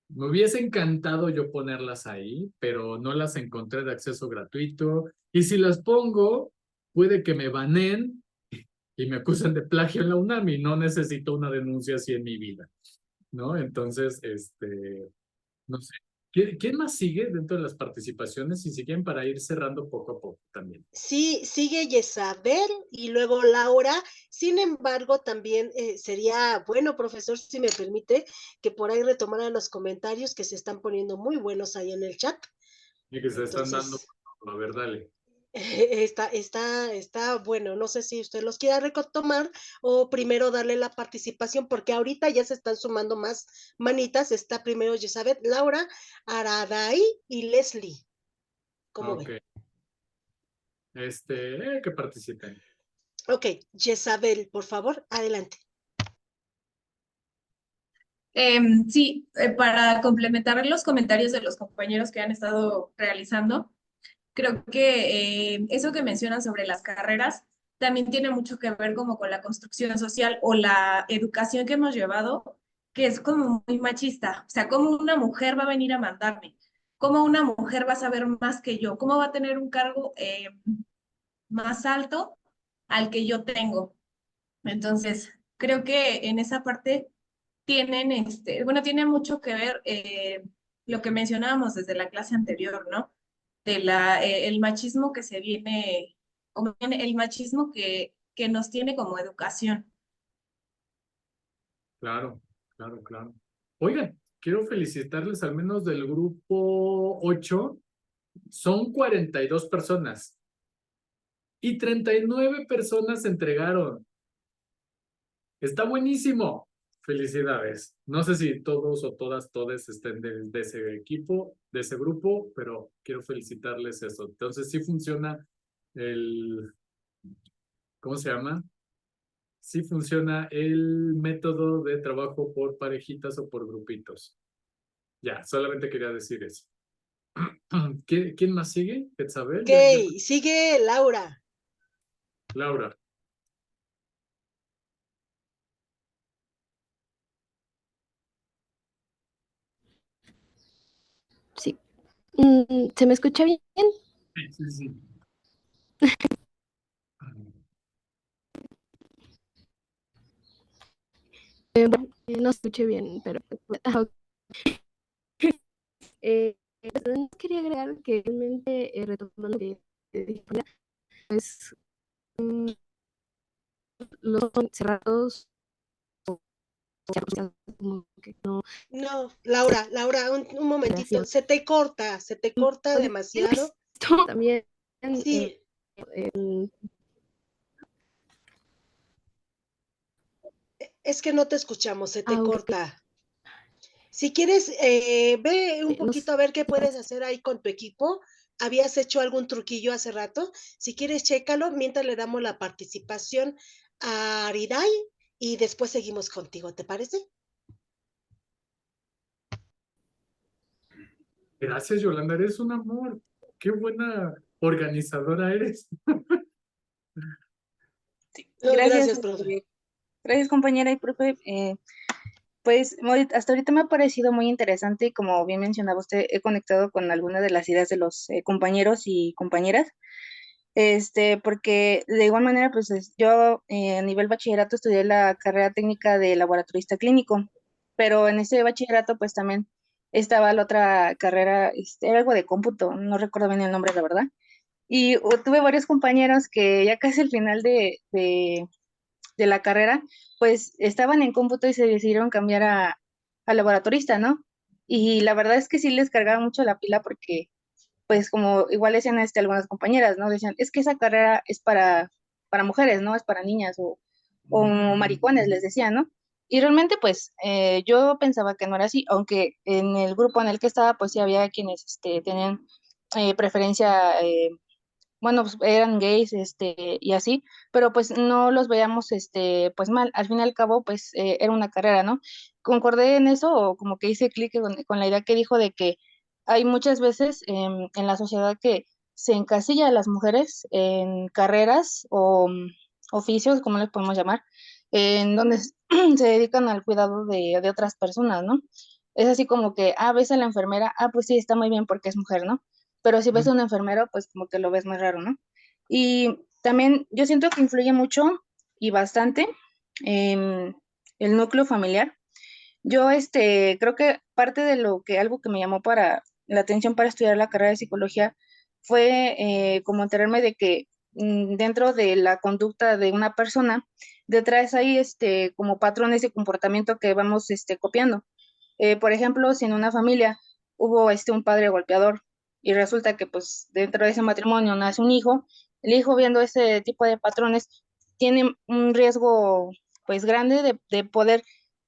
me hubiese encantado yo ponerlas ahí, pero no las encontré de acceso gratuito. Y si las pongo, puede que me baneen y me acusen de plagio en la UNAM y no necesito una denuncia así en mi vida, ¿no? Entonces, no sé. ¿Quién más sigue dentro de las participaciones? Y si quieren, para ir cerrando poco a poco también. Sí, sigue Yesabel y luego Laura. Sin embargo, también sería bueno, profesor, si me permite, que por ahí retomaran los comentarios que se están poniendo muy buenos ahí en el chat. Y que se están dando. Entonces, A ver, dale. está bueno. No sé si usted los quiera retomar o primero darle la participación, porque ahorita ya se están sumando más manitas. Está primero Yesabel, Laura, Araday y Leslie. ¿Cómo Ok. ven? Que participen. Ok, Yesabel, por favor, adelante. Sí, para complementar los comentarios de los compañeros que han estado realizando, creo que eso que mencionan sobre las carreras también tiene mucho que ver como con la construcción social o la educación que hemos llevado, que es como muy machista. O sea, ¿cómo una mujer va a venir a mandarme? ¿Cómo una mujer va a saber más que yo? ¿Cómo va a tener un cargo más alto al que yo tengo? Entonces, creo que en esa parte tienen, bueno, tiene mucho que ver lo que mencionábamos desde la clase anterior, ¿no? De el machismo que se viene, o más bien el machismo que nos tiene como educación. Claro, claro, claro. Oigan, quiero felicitarles al menos del grupo 8. Son 42 personas y 39 personas se entregaron. Está buenísimo. Felicidades. No sé si todos o todes estén de ese equipo, de ese grupo, pero quiero felicitarles eso. Entonces sí funciona el, ¿cómo se llama? Sí funciona el método de trabajo por parejitas o por grupitos. Ya, solamente quería decir eso. ¿Quién más sigue? ¿Quetzabel? Ok, sigue Laura. Laura. Sí. ¿Se me escucha bien? Sí, sí, sí. Bueno, no escuché bien, pero pues, quería agregar que realmente retomando que pues los son cerrados como que no No, Laura, un momentito. Se te corta demasiado. también Sí. Es que no te escuchamos, se te corta. Si quieres, ve un poquito a ver qué puedes hacer ahí con tu equipo. ¿Habías hecho algún truquillo hace rato? Si quieres, chécalo mientras le damos la participación a Ariday y después seguimos contigo, ¿te parece? Gracias, Yolanda, eres un amor. Qué buena organizadora eres. Gracias, profe. Gracias, compañera y profe. Pues hasta ahorita me ha parecido muy interesante y como bien mencionaba usted, he conectado con algunas de las ideas de los compañeros y compañeras, porque de igual manera, pues yo a nivel bachillerato estudié la carrera técnica de laboratorista clínico, pero en ese bachillerato pues también estaba la otra carrera, era algo de cómputo, no recuerdo bien el nombre, la verdad, y tuve varios compañeros que ya casi al final de la carrera, pues estaban en cómputo y se decidieron cambiar a laboratorista, ¿no? Y la verdad es que sí les cargaba mucho la pila porque, pues como igual decían algunas compañeras, ¿no? Decían, es que esa carrera es para mujeres, ¿no? Es para niñas o maricones, les decían, ¿no? Y realmente, pues, yo pensaba que no era así, aunque en el grupo en el que estaba, pues sí había quienes tenían preferencia, bueno, pues eran gays, y así, pero pues no los veíamos, pues mal. Al fin y al cabo, pues era una carrera, ¿no? Concordé en eso, o como que hice clic con la idea que dijo de que hay muchas veces en la sociedad que se encasilla a las mujeres en carreras o oficios, como les podemos llamar, en donde se dedican al cuidado de otras personas, ¿no? Es así como que, ves a la enfermera, pues sí, está muy bien porque es mujer, ¿no? Pero si ves a un enfermero, pues como que lo ves más raro, ¿no? Y también yo siento que influye mucho y bastante el núcleo familiar. Yo creo que parte de algo que me llamó para la atención para estudiar la carrera de psicología fue como enterarme de que dentro de la conducta de una persona, detrás hay como patrones de comportamiento que vamos copiando. Por ejemplo, si en una familia hubo un padre golpeador y resulta que pues dentro de ese matrimonio nace un hijo, el hijo viendo ese tipo de patrones tiene un riesgo pues grande de poder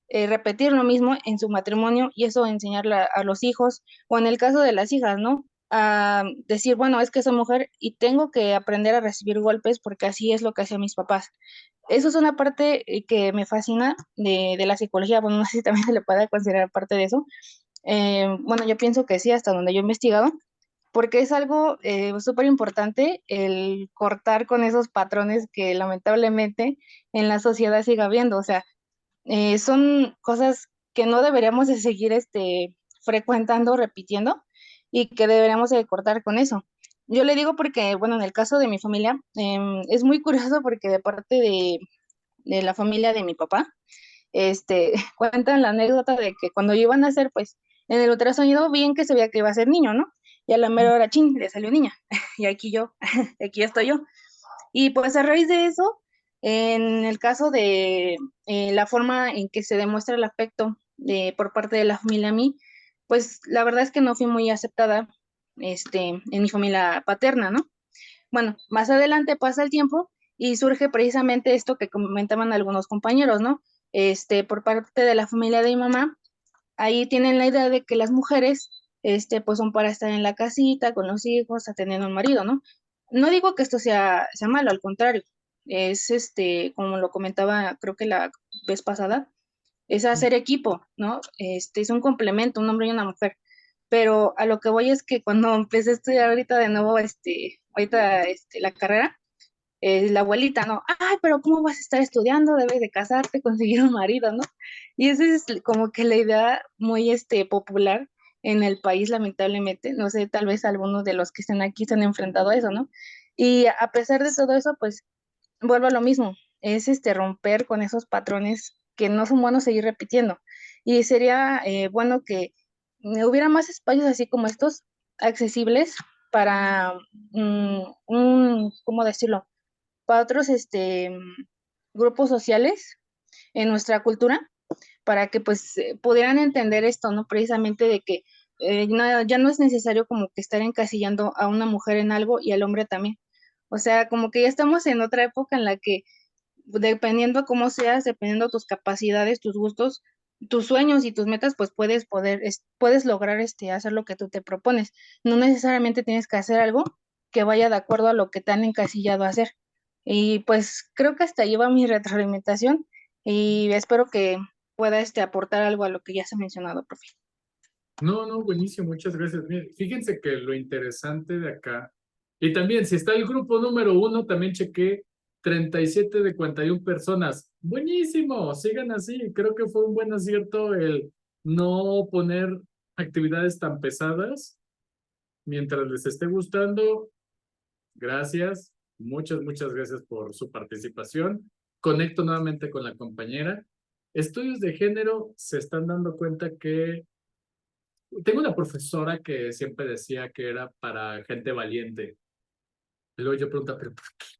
repetir lo mismo en su matrimonio y eso enseñarle a los hijos o en el caso de las hijas, ¿no? A decir, bueno, es que soy mujer y tengo que aprender a recibir golpes porque así es lo que hacían mis papás. Eso es una parte que me fascina de la psicología, bueno, no sé si también se le puede considerar parte de eso. Bueno, yo pienso que sí, hasta donde yo he investigado, porque es algo súper importante el cortar con esos patrones que lamentablemente en la sociedad sigue habiendo. O sea, son cosas que no deberíamos de seguir frecuentando, repitiendo y que deberíamos de cortar con eso. Yo le digo porque, bueno, en el caso de mi familia, es muy curioso porque de parte de la familia de mi papá, cuentan la anécdota de que cuando iban a nacer, pues en el ultrasonido bien que se veía que iba a ser niño, ¿no? Y a la mera hora, chin, le salió niña. Y aquí yo, aquí estoy yo. Y pues a raíz de eso, en el caso de la forma en que se demuestra el afecto por parte de la familia a mí, pues la verdad es que no fui muy aceptada en mi familia paterna, ¿no? Bueno, más adelante pasa el tiempo y surge precisamente esto que comentaban algunos compañeros, ¿no? Por parte de la familia de mi mamá, ahí tienen la idea de que las mujeres, pues son para estar en la casita con los hijos, atendiendo al marido, ¿no? No digo que esto sea malo, al contrario, es como lo comentaba, creo que la vez pasada, es hacer equipo, ¿no? Es un complemento, un hombre y una mujer. Pero a lo que voy es que cuando empecé a estudiar ahorita de nuevo, ahorita, la carrera, la abuelita, ¿no? Ay, pero ¿cómo vas a estar estudiando? Debes de casarte, conseguir un marido, ¿no? Y esa es como que la idea muy, popular en el país, lamentablemente. No sé, tal vez algunos de los que están aquí se han enfrentado a eso, ¿no? Y a pesar de todo eso, pues, vuelvo a lo mismo. Es, romper con esos patrones que no son buenos seguir repitiendo. Y sería bueno que hubiera más espacios así como estos accesibles para ¿cómo decirlo? Para otros grupos sociales en nuestra cultura, para que pues pudieran entender esto, ¿no? Precisamente de que ya no es necesario como que estar encasillando a una mujer en algo y al hombre también. O sea, como que ya estamos en otra época en la que dependiendo cómo seas, dependiendo tus capacidades, tus gustos, tus sueños y tus metas, pues puedes lograr hacer lo que tú te propones. No necesariamente tienes que hacer algo que vaya de acuerdo a lo que te han encasillado a hacer. Y pues creo que hasta ahí va mi retroalimentación y espero que pueda aportar algo a lo que ya se ha mencionado, profe. No, no, buenísimo, muchas gracias. Miren, fíjense que lo interesante de acá, y también si está el grupo número 1, también chequé 37 de 41 personas. Buenísimo, sigan así. Creo que fue un buen acierto el no poner actividades tan pesadas mientras les esté gustando. Gracias, muchas gracias por su participación. Conecto nuevamente con la compañera. Estudios de género se están dando cuenta que tengo una profesora que siempre decía que era para gente valiente. Y luego yo pregunto, ¿pero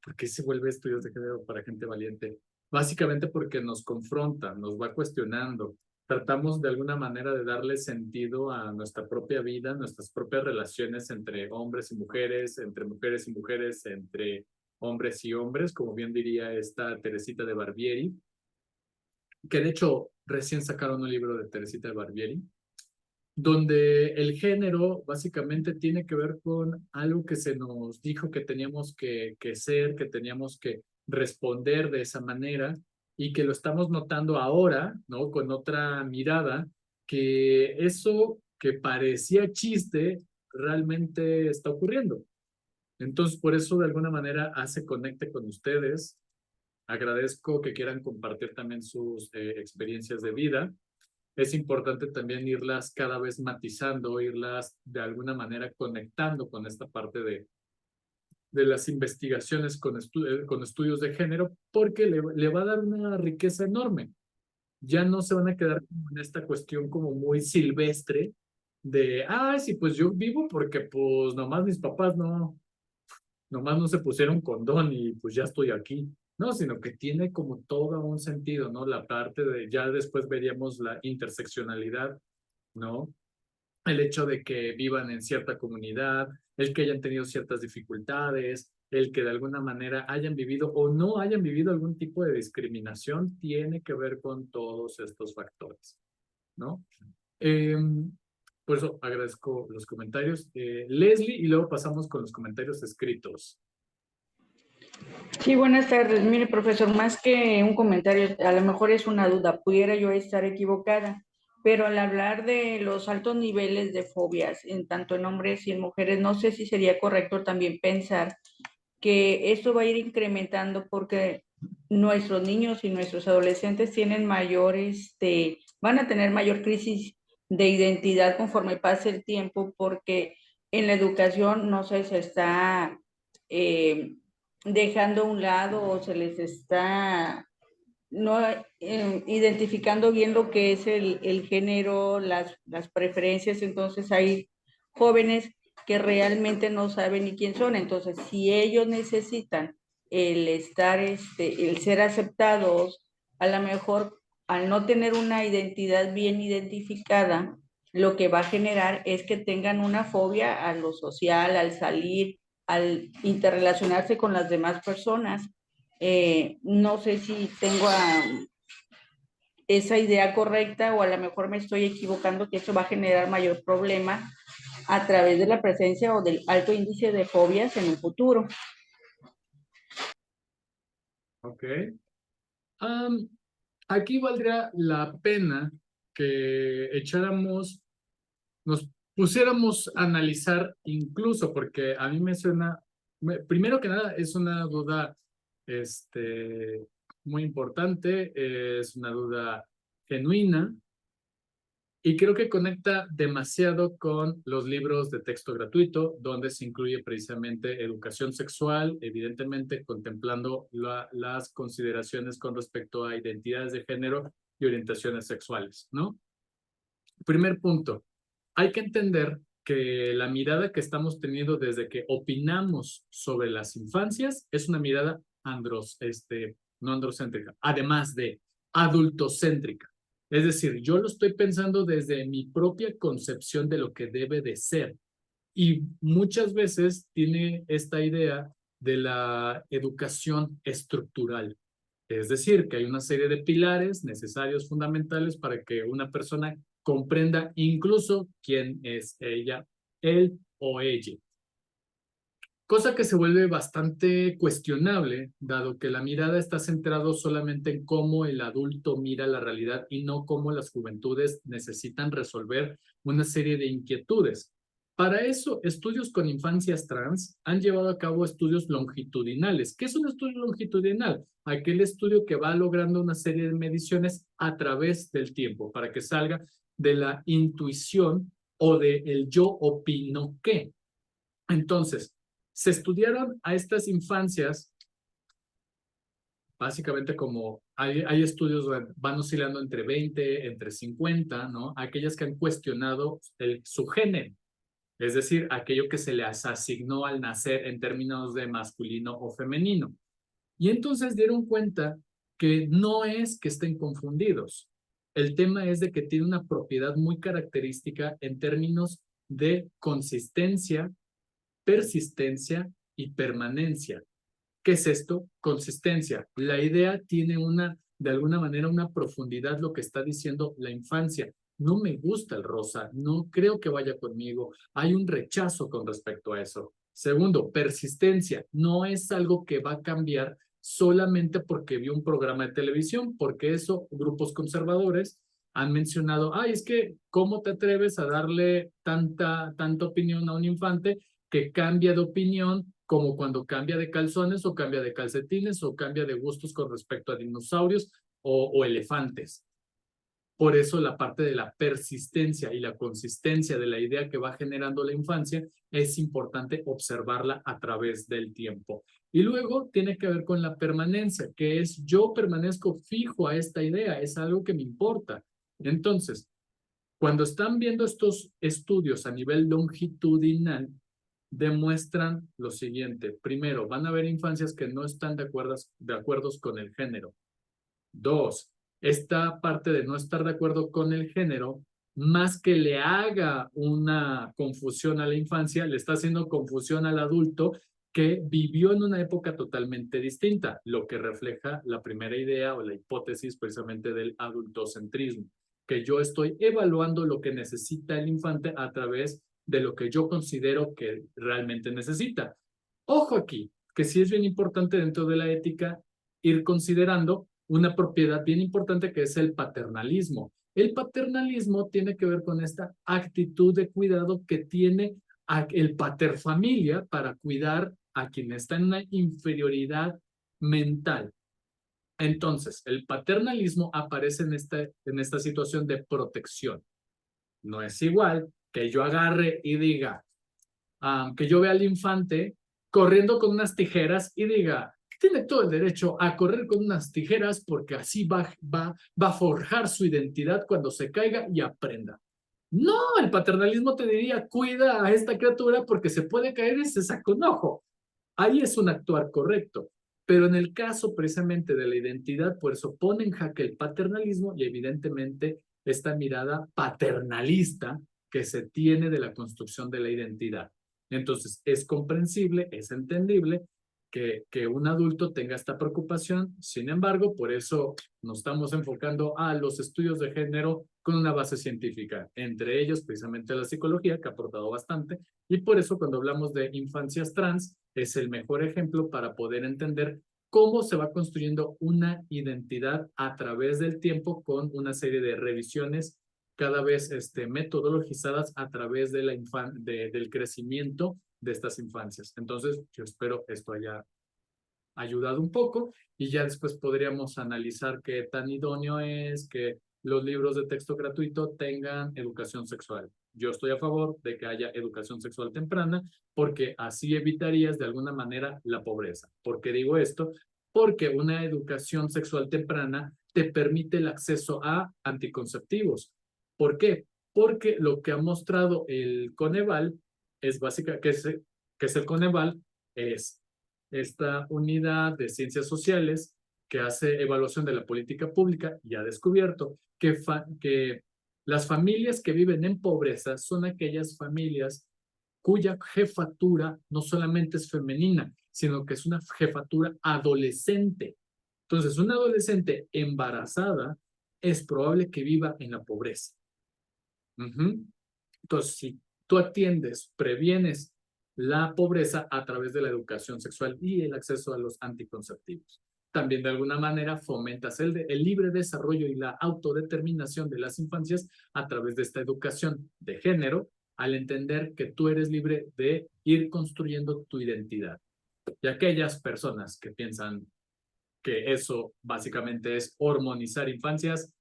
por qué se vuelve estudios de género para gente valiente? básicamente porque nos confronta, nos va cuestionando. Tratamos de alguna manera de darle sentido a nuestra propia vida, nuestras propias relaciones entre hombres y mujeres, entre mujeres y mujeres, entre hombres y hombres, como bien diría esta Teresita de Barbieri, que de hecho recién sacaron un libro de Teresita de Barbieri, donde el género básicamente tiene que ver con algo que se nos dijo que teníamos que ser, que teníamos que responder de esa manera y que lo estamos notando ahora, ¿no? Con otra mirada, que eso que parecía chiste realmente está ocurriendo. Entonces, por eso de alguna manera hace conecte con ustedes. Agradezco que quieran compartir también sus experiencias de vida. Es importante también irlas cada vez matizando, irlas de alguna manera conectando con esta parte de las investigaciones con estudios de género, porque le va a dar una riqueza enorme. Ya no se van a quedar en esta cuestión como muy silvestre de, sí, pues yo vivo porque pues nomás mis papás nomás no se pusieron condón y pues ya estoy aquí. No, sino que tiene como todo un sentido, ¿no? La parte de, ya después veríamos la interseccionalidad, ¿no? El hecho de que vivan en cierta comunidad, el que hayan tenido ciertas dificultades, el que de alguna manera hayan vivido o no hayan vivido algún tipo de discriminación, tiene que ver con todos estos factores, ¿no? Por eso agradezco los comentarios. Leslie, y luego pasamos con los comentarios escritos. Sí, buenas tardes. Mire, profesor, más que un comentario, a lo mejor es una duda, pudiera yo estar equivocada, pero al hablar de los altos niveles de fobias, tanto en hombres y en mujeres, no sé si sería correcto también pensar que esto va a ir incrementando porque nuestros niños y nuestros adolescentes tienen van a tener mayor crisis de identidad conforme pase el tiempo, porque en la educación, no sé, se está dejando a un lado o se les está no identificando bien lo que es el género, las preferencias. Entonces hay jóvenes que realmente no saben ni quién son. Entonces, si ellos necesitan el ser aceptados, a lo mejor al no tener una identidad bien identificada, lo que va a generar es que tengan una fobia a lo social, al salir, al interrelacionarse con las demás personas. No sé si tengo esa idea correcta o a lo mejor me estoy equivocando, que eso va a generar mayor problema a través de la presencia o del alto índice de fobias en el futuro. Ok. Aquí valdría la pena que nos pusiéramos a analizar incluso, porque a mí me suena, primero que nada, es una duda muy importante, es una duda genuina, y creo que conecta demasiado con los libros de texto gratuito, donde se incluye precisamente educación sexual, evidentemente contemplando las consideraciones con respecto a identidades de género y orientaciones sexuales, ¿no? Primer punto, hay que entender que la mirada que estamos teniendo desde que opinamos sobre las infancias es una mirada no androcéntrica, además de adultocéntrica. Es decir, yo lo estoy pensando desde mi propia concepción de lo que debe de ser. Y muchas veces tiene esta idea de la educación estructural. Es decir, que hay una serie de pilares necesarios, fundamentales, para que una persona comprenda incluso quién es ella, él o ella. Cosa que se vuelve bastante cuestionable, dado que la mirada está centrada solamente en cómo el adulto mira la realidad y no cómo las juventudes necesitan resolver una serie de inquietudes. Para eso, estudios con infancias trans han llevado a cabo estudios longitudinales. ¿Qué es un estudio longitudinal? Aquel estudio que va logrando una serie de mediciones a través del tiempo para que salga de la intuición o de el yo opino qué. Entonces, se estudiaron a estas infancias, básicamente como hay estudios que van oscilando entre 20, entre 50, ¿no? Aquellas que han cuestionado su género, es decir, aquello que se les asignó al nacer en términos de masculino o femenino. Y entonces dieron cuenta que no es que estén confundidos. El tema es de que tiene una propiedad muy característica en términos de consistencia, persistencia y permanencia. ¿Qué es esto? Consistencia. La idea tiene de alguna manera, una profundidad, lo que está diciendo la infancia. No me gusta el rosa, no creo que vaya conmigo. Hay un rechazo con respecto a eso. Segundo, persistencia. No es algo que va a cambiar solamente porque vio un programa de televisión, porque eso grupos conservadores han mencionado, ay, es que, ¿cómo te atreves a darle tanta opinión a un infante que cambia de opinión, como cuando cambia de calzones o cambia de calcetines o cambia de gustos con respecto a dinosaurios o elefantes? Por eso la parte de la persistencia y la consistencia de la idea que va generando la infancia es importante observarla a través del tiempo. Y luego tiene que ver con la permanencia, que es yo permanezco fijo a esta idea, es algo que me importa. Entonces, cuando están viendo estos estudios a nivel longitudinal, demuestran lo siguiente. Primero, van a haber infancias que no están de acuerdo con el género. Dos, esta parte de no estar de acuerdo con el género, más que le haga una confusión a la infancia, le está haciendo confusión al adulto que vivió en una época totalmente distinta, lo que refleja la primera idea o la hipótesis precisamente del adultocentrismo, que yo estoy evaluando lo que necesita el infante a través de lo que yo considero que realmente necesita. Ojo aquí, que sí es bien importante dentro de la ética ir considerando una propiedad bien importante que es el paternalismo. El paternalismo tiene que ver con esta actitud de cuidado que tiene el paterfamilia para cuidar a quien está en una inferioridad mental. Entonces, el paternalismo aparece en esta situación de protección. No es igual que yo agarre y diga, que yo vea al infante corriendo con unas tijeras y diga, tiene todo el derecho a correr con unas tijeras porque así va a forjar su identidad cuando se caiga y aprenda. No, el paternalismo te diría, cuida a esta criatura porque se puede caer y se saca un ojo. Ahí es un actuar correcto. Pero en el caso precisamente de la identidad, por eso pone en jaque el paternalismo y evidentemente esta mirada paternalista que se tiene de la construcción de la identidad. Entonces, es comprensible, es entendible que un adulto tenga esta preocupación. Sin embargo, por eso nos estamos enfocando a los estudios de género con una base científica, entre ellos precisamente la psicología, que ha aportado bastante, y por eso cuando hablamos de infancias trans, es el mejor ejemplo para poder entender cómo se va construyendo una identidad a través del tiempo con una serie de revisiones cada vez metodologizadas a través de del crecimiento de estas infancias. Entonces, yo espero esto haya ayudado un poco y ya después podríamos analizar qué tan idóneo es que los libros de texto gratuito tengan educación sexual. Yo estoy a favor de que haya educación sexual temprana porque así evitarías de alguna manera la pobreza. ¿Por qué digo esto? Porque una educación sexual temprana te permite el acceso a anticonceptivos. ¿Por qué? Porque lo que ha mostrado el Coneval es básica, que es el Coneval, es esta unidad de ciencias sociales que hace evaluación de la política pública y ha descubierto que las familias que viven en pobreza son aquellas familias cuya jefatura no solamente es femenina, sino que es una jefatura adolescente. Entonces, una adolescente embarazada es probable que viva en la pobreza. Entonces, si tú atiendes, previenes la pobreza a través de la educación sexual y el acceso a los anticonceptivos. También de alguna manera fomentas el libre desarrollo y la autodeterminación de las infancias a través de esta educación de género, al entender que tú eres libre de ir construyendo tu identidad. Y aquellas personas que piensan que eso básicamente es hormonizar infancias,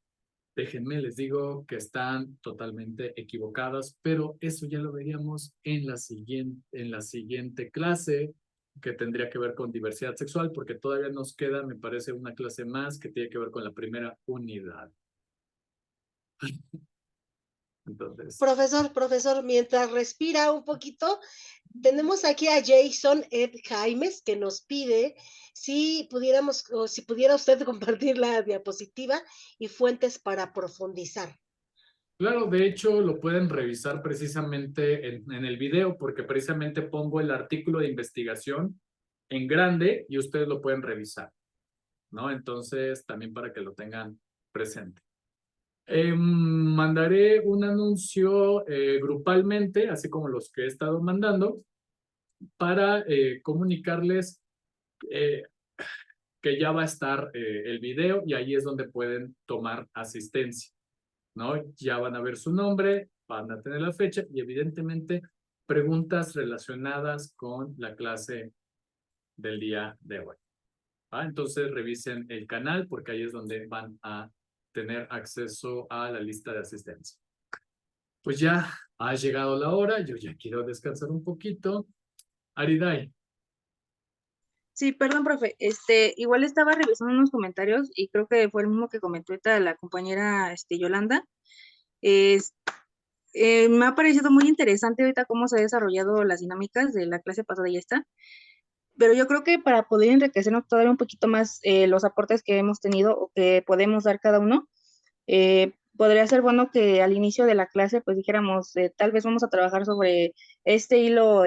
déjenme, les digo que están totalmente equivocadas, pero eso ya lo veríamos en la siguiente clase, que tendría que ver con diversidad sexual, porque todavía nos queda, me parece, una clase más que tiene que ver con la primera unidad. Entonces, Profesor, mientras respira un poquito, tenemos aquí a Jason Ed Jaimes que nos pide si pudiéramos, o si pudiera usted compartir la diapositiva y fuentes para profundizar. claro, de hecho lo pueden revisar precisamente en el video, porque precisamente pongo el artículo de investigación en grande y ustedes lo pueden revisar, ¿no? Entonces, también para que lo tengan presente. Mandaré un anuncio grupalmente, así como los que he estado mandando, para comunicarles que ya va a estar el video y ahí es donde pueden tomar asistencia, ¿no? Ya van a ver su nombre, van a tener la fecha y evidentemente preguntas relacionadas con la clase del día de hoy. Entonces revisen el canal porque ahí es donde van a tener acceso a la lista de asistencia. Pues ya ha llegado la hora, yo ya quiero descansar un poquito. Ariday. Sí, perdón, profe. Igual estaba revisando unos comentarios y creo que fue el mismo que comentó ahorita la compañera Yolanda. Me ha parecido muy interesante ahorita cómo se han desarrollado las dinámicas de la clase pasada y esta, pero yo creo que para poder enriquecernos todavía un poquito más los aportes que hemos tenido o que podemos dar cada uno, podría ser bueno que al inicio de la clase pues dijéramos, tal vez vamos a trabajar sobre este hilo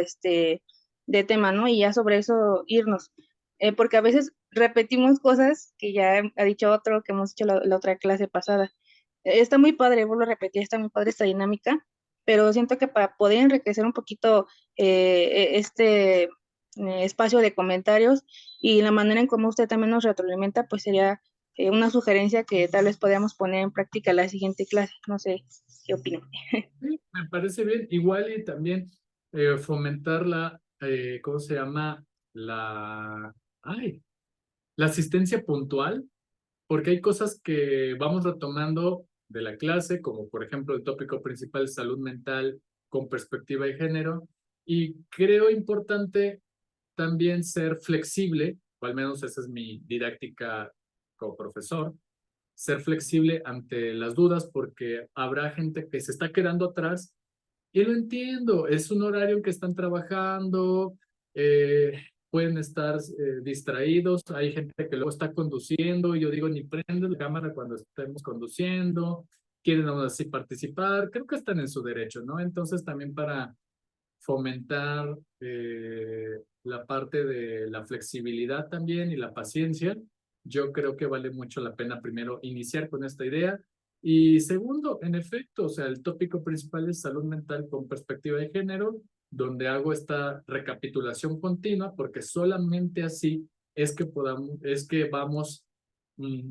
de tema, ¿no? Y ya sobre eso irnos, porque a veces repetimos cosas que ya ha dicho otro, que hemos hecho la otra clase pasada. Está muy padre, vuelvo a repetir, está muy padre esta dinámica, pero siento que para poder enriquecer un poquito espacio de comentarios y la manera en cómo usted también nos retroalimenta, pues sería una sugerencia que tal vez podamos poner en práctica la siguiente clase. No sé qué opinan. Sí, me parece bien. Igual y también fomentar ¿cómo se llama? La asistencia puntual, porque hay cosas que vamos retomando de la clase, como por ejemplo el tópico principal, salud mental con perspectiva de género, y creo importante también ser flexible, o al menos esa es mi didáctica como profesor, ser flexible ante las dudas, porque habrá gente que se está quedando atrás, y lo entiendo, es un horario en que están trabajando, pueden estar distraídos, hay gente que luego está conduciendo, y yo digo, ni prende la cámara cuando estemos conduciendo, quieren aún así participar, creo que están en su derecho, ¿no? Entonces también para fomentar la parte de la flexibilidad también y la paciencia, yo creo que vale mucho la pena primero iniciar con esta idea y segundo, en efecto, o sea, el tópico principal es salud mental con perspectiva de género, donde hago esta recapitulación continua porque solamente así es que vamos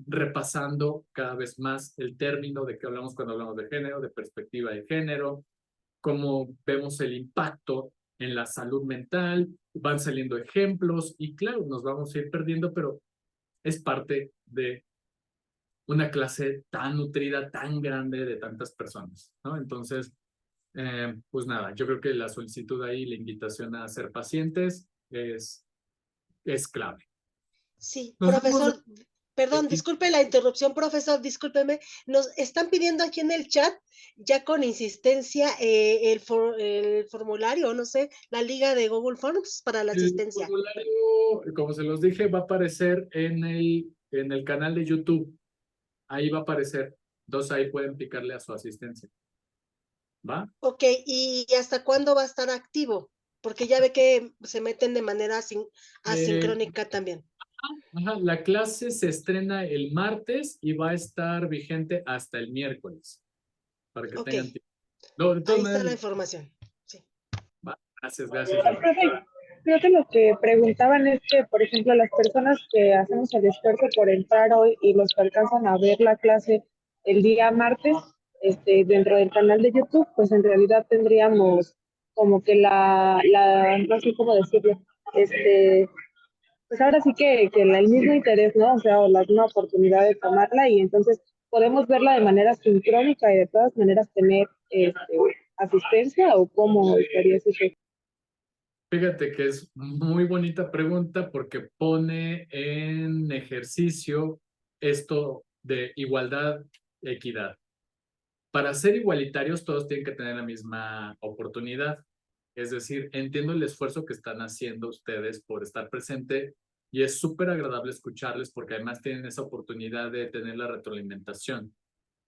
repasando cada vez más el término de que hablamos cuando hablamos de género, de perspectiva de género, cómo vemos el impacto en la salud mental, van saliendo ejemplos y claro, nos vamos a ir perdiendo, pero es parte de una clase tan nutrida, tan grande de tantas personas, ¿no? Entonces, pues nada, yo creo que la solicitud ahí, la invitación a ser pacientes es clave. Sí, Nos profesor, vemos perdón, aquí. disculpe la interrupción, profesor, discúlpeme. Nos están pidiendo aquí en el chat, ya con insistencia, el formulario, no sé, la liga de Google Forms para la El asistencia. formulario, como se los dije, va a aparecer en el canal de YouTube. Ahí va a aparecer. Entonces ahí pueden picarle a su asistencia. ¿Va? Ok, ¿y hasta cuándo va a estar activo? Porque ya ve que se meten de manera asincrónica también. Ajá, la clase se estrena el martes y va a estar vigente hasta el miércoles. Para que Ok, tengan tiempo. No, de todas ahí está la maneras, información. Sí. va. Gracias. Profe, creo que lo que preguntaban es que, por ejemplo, las personas que hacemos el esfuerzo por entrar hoy y los que alcanzan a ver la clase el día martes, dentro del canal de YouTube, pues en realidad tendríamos como que no sé cómo decirlo, pues ahora sí que el mismo interés, ¿no? O sea, o la misma oportunidad de tomarla y entonces podemos verla de manera sincrónica y de todas maneras tener asistencia o cómo estaría eso. Fíjate que es muy bonita pregunta porque pone en ejercicio esto de igualdad, equidad. Para ser igualitarios, todos tienen que tener la misma oportunidad. Es decir, entiendo el esfuerzo que están haciendo ustedes por estar presente y es súper agradable escucharles porque además tienen esa oportunidad de tener la retroalimentación.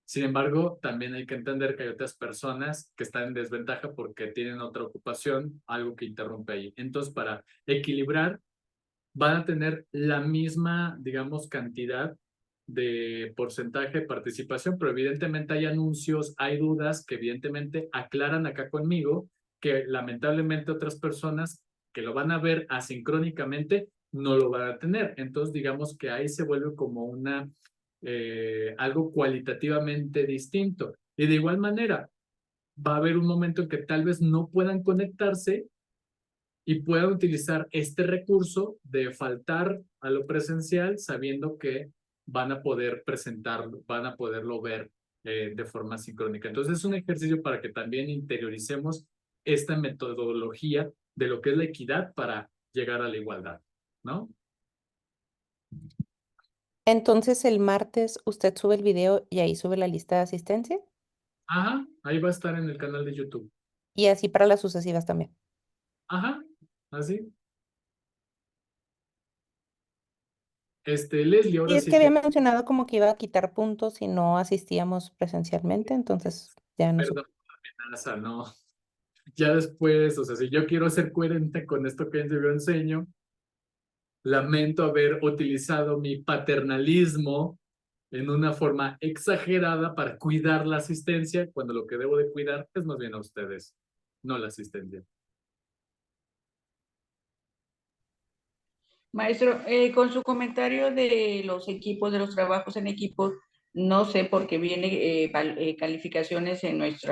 Sin embargo, también hay que entender que hay otras personas que están en desventaja porque tienen otra ocupación, algo que interrumpe ahí. Entonces, para equilibrar, van a tener la misma, digamos, cantidad de porcentaje de participación, pero evidentemente hay anuncios, hay dudas que evidentemente aclaran acá conmigo que lamentablemente otras personas que lo van a ver asincrónicamente no lo van a tener. Entonces, digamos que ahí se vuelve como una algo cualitativamente distinto. Y de igual manera, va a haber un momento en que tal vez no puedan conectarse y puedan utilizar este recurso de faltar a lo presencial sabiendo que van a poder presentarlo, van a poderlo ver de forma sincrónica. Entonces es un ejercicio para que también interioricemos esta metodología de lo que es la equidad para llegar a la igualdad, ¿no? Entonces el martes usted sube el video y ahí sube la lista de asistencia Ajá, ahí va a estar en el canal de YouTube. y así para las sucesivas también. Ajá, así. Leslie, Y ahora es sí que había que, mencionado como que iba a quitar puntos si no asistíamos presencialmente, entonces ya no supe. perdón, amenaza, no. Ya después, o sea, si yo quiero ser coherente con esto que yo enseño, lamento haber utilizado mi paternalismo en una forma exagerada para cuidar la asistencia, cuando lo que debo de cuidar es más bien a ustedes, no la asistencia. Maestro, con su comentario de los equipos, de los trabajos en equipo, no sé por qué viene calificaciones en nuestra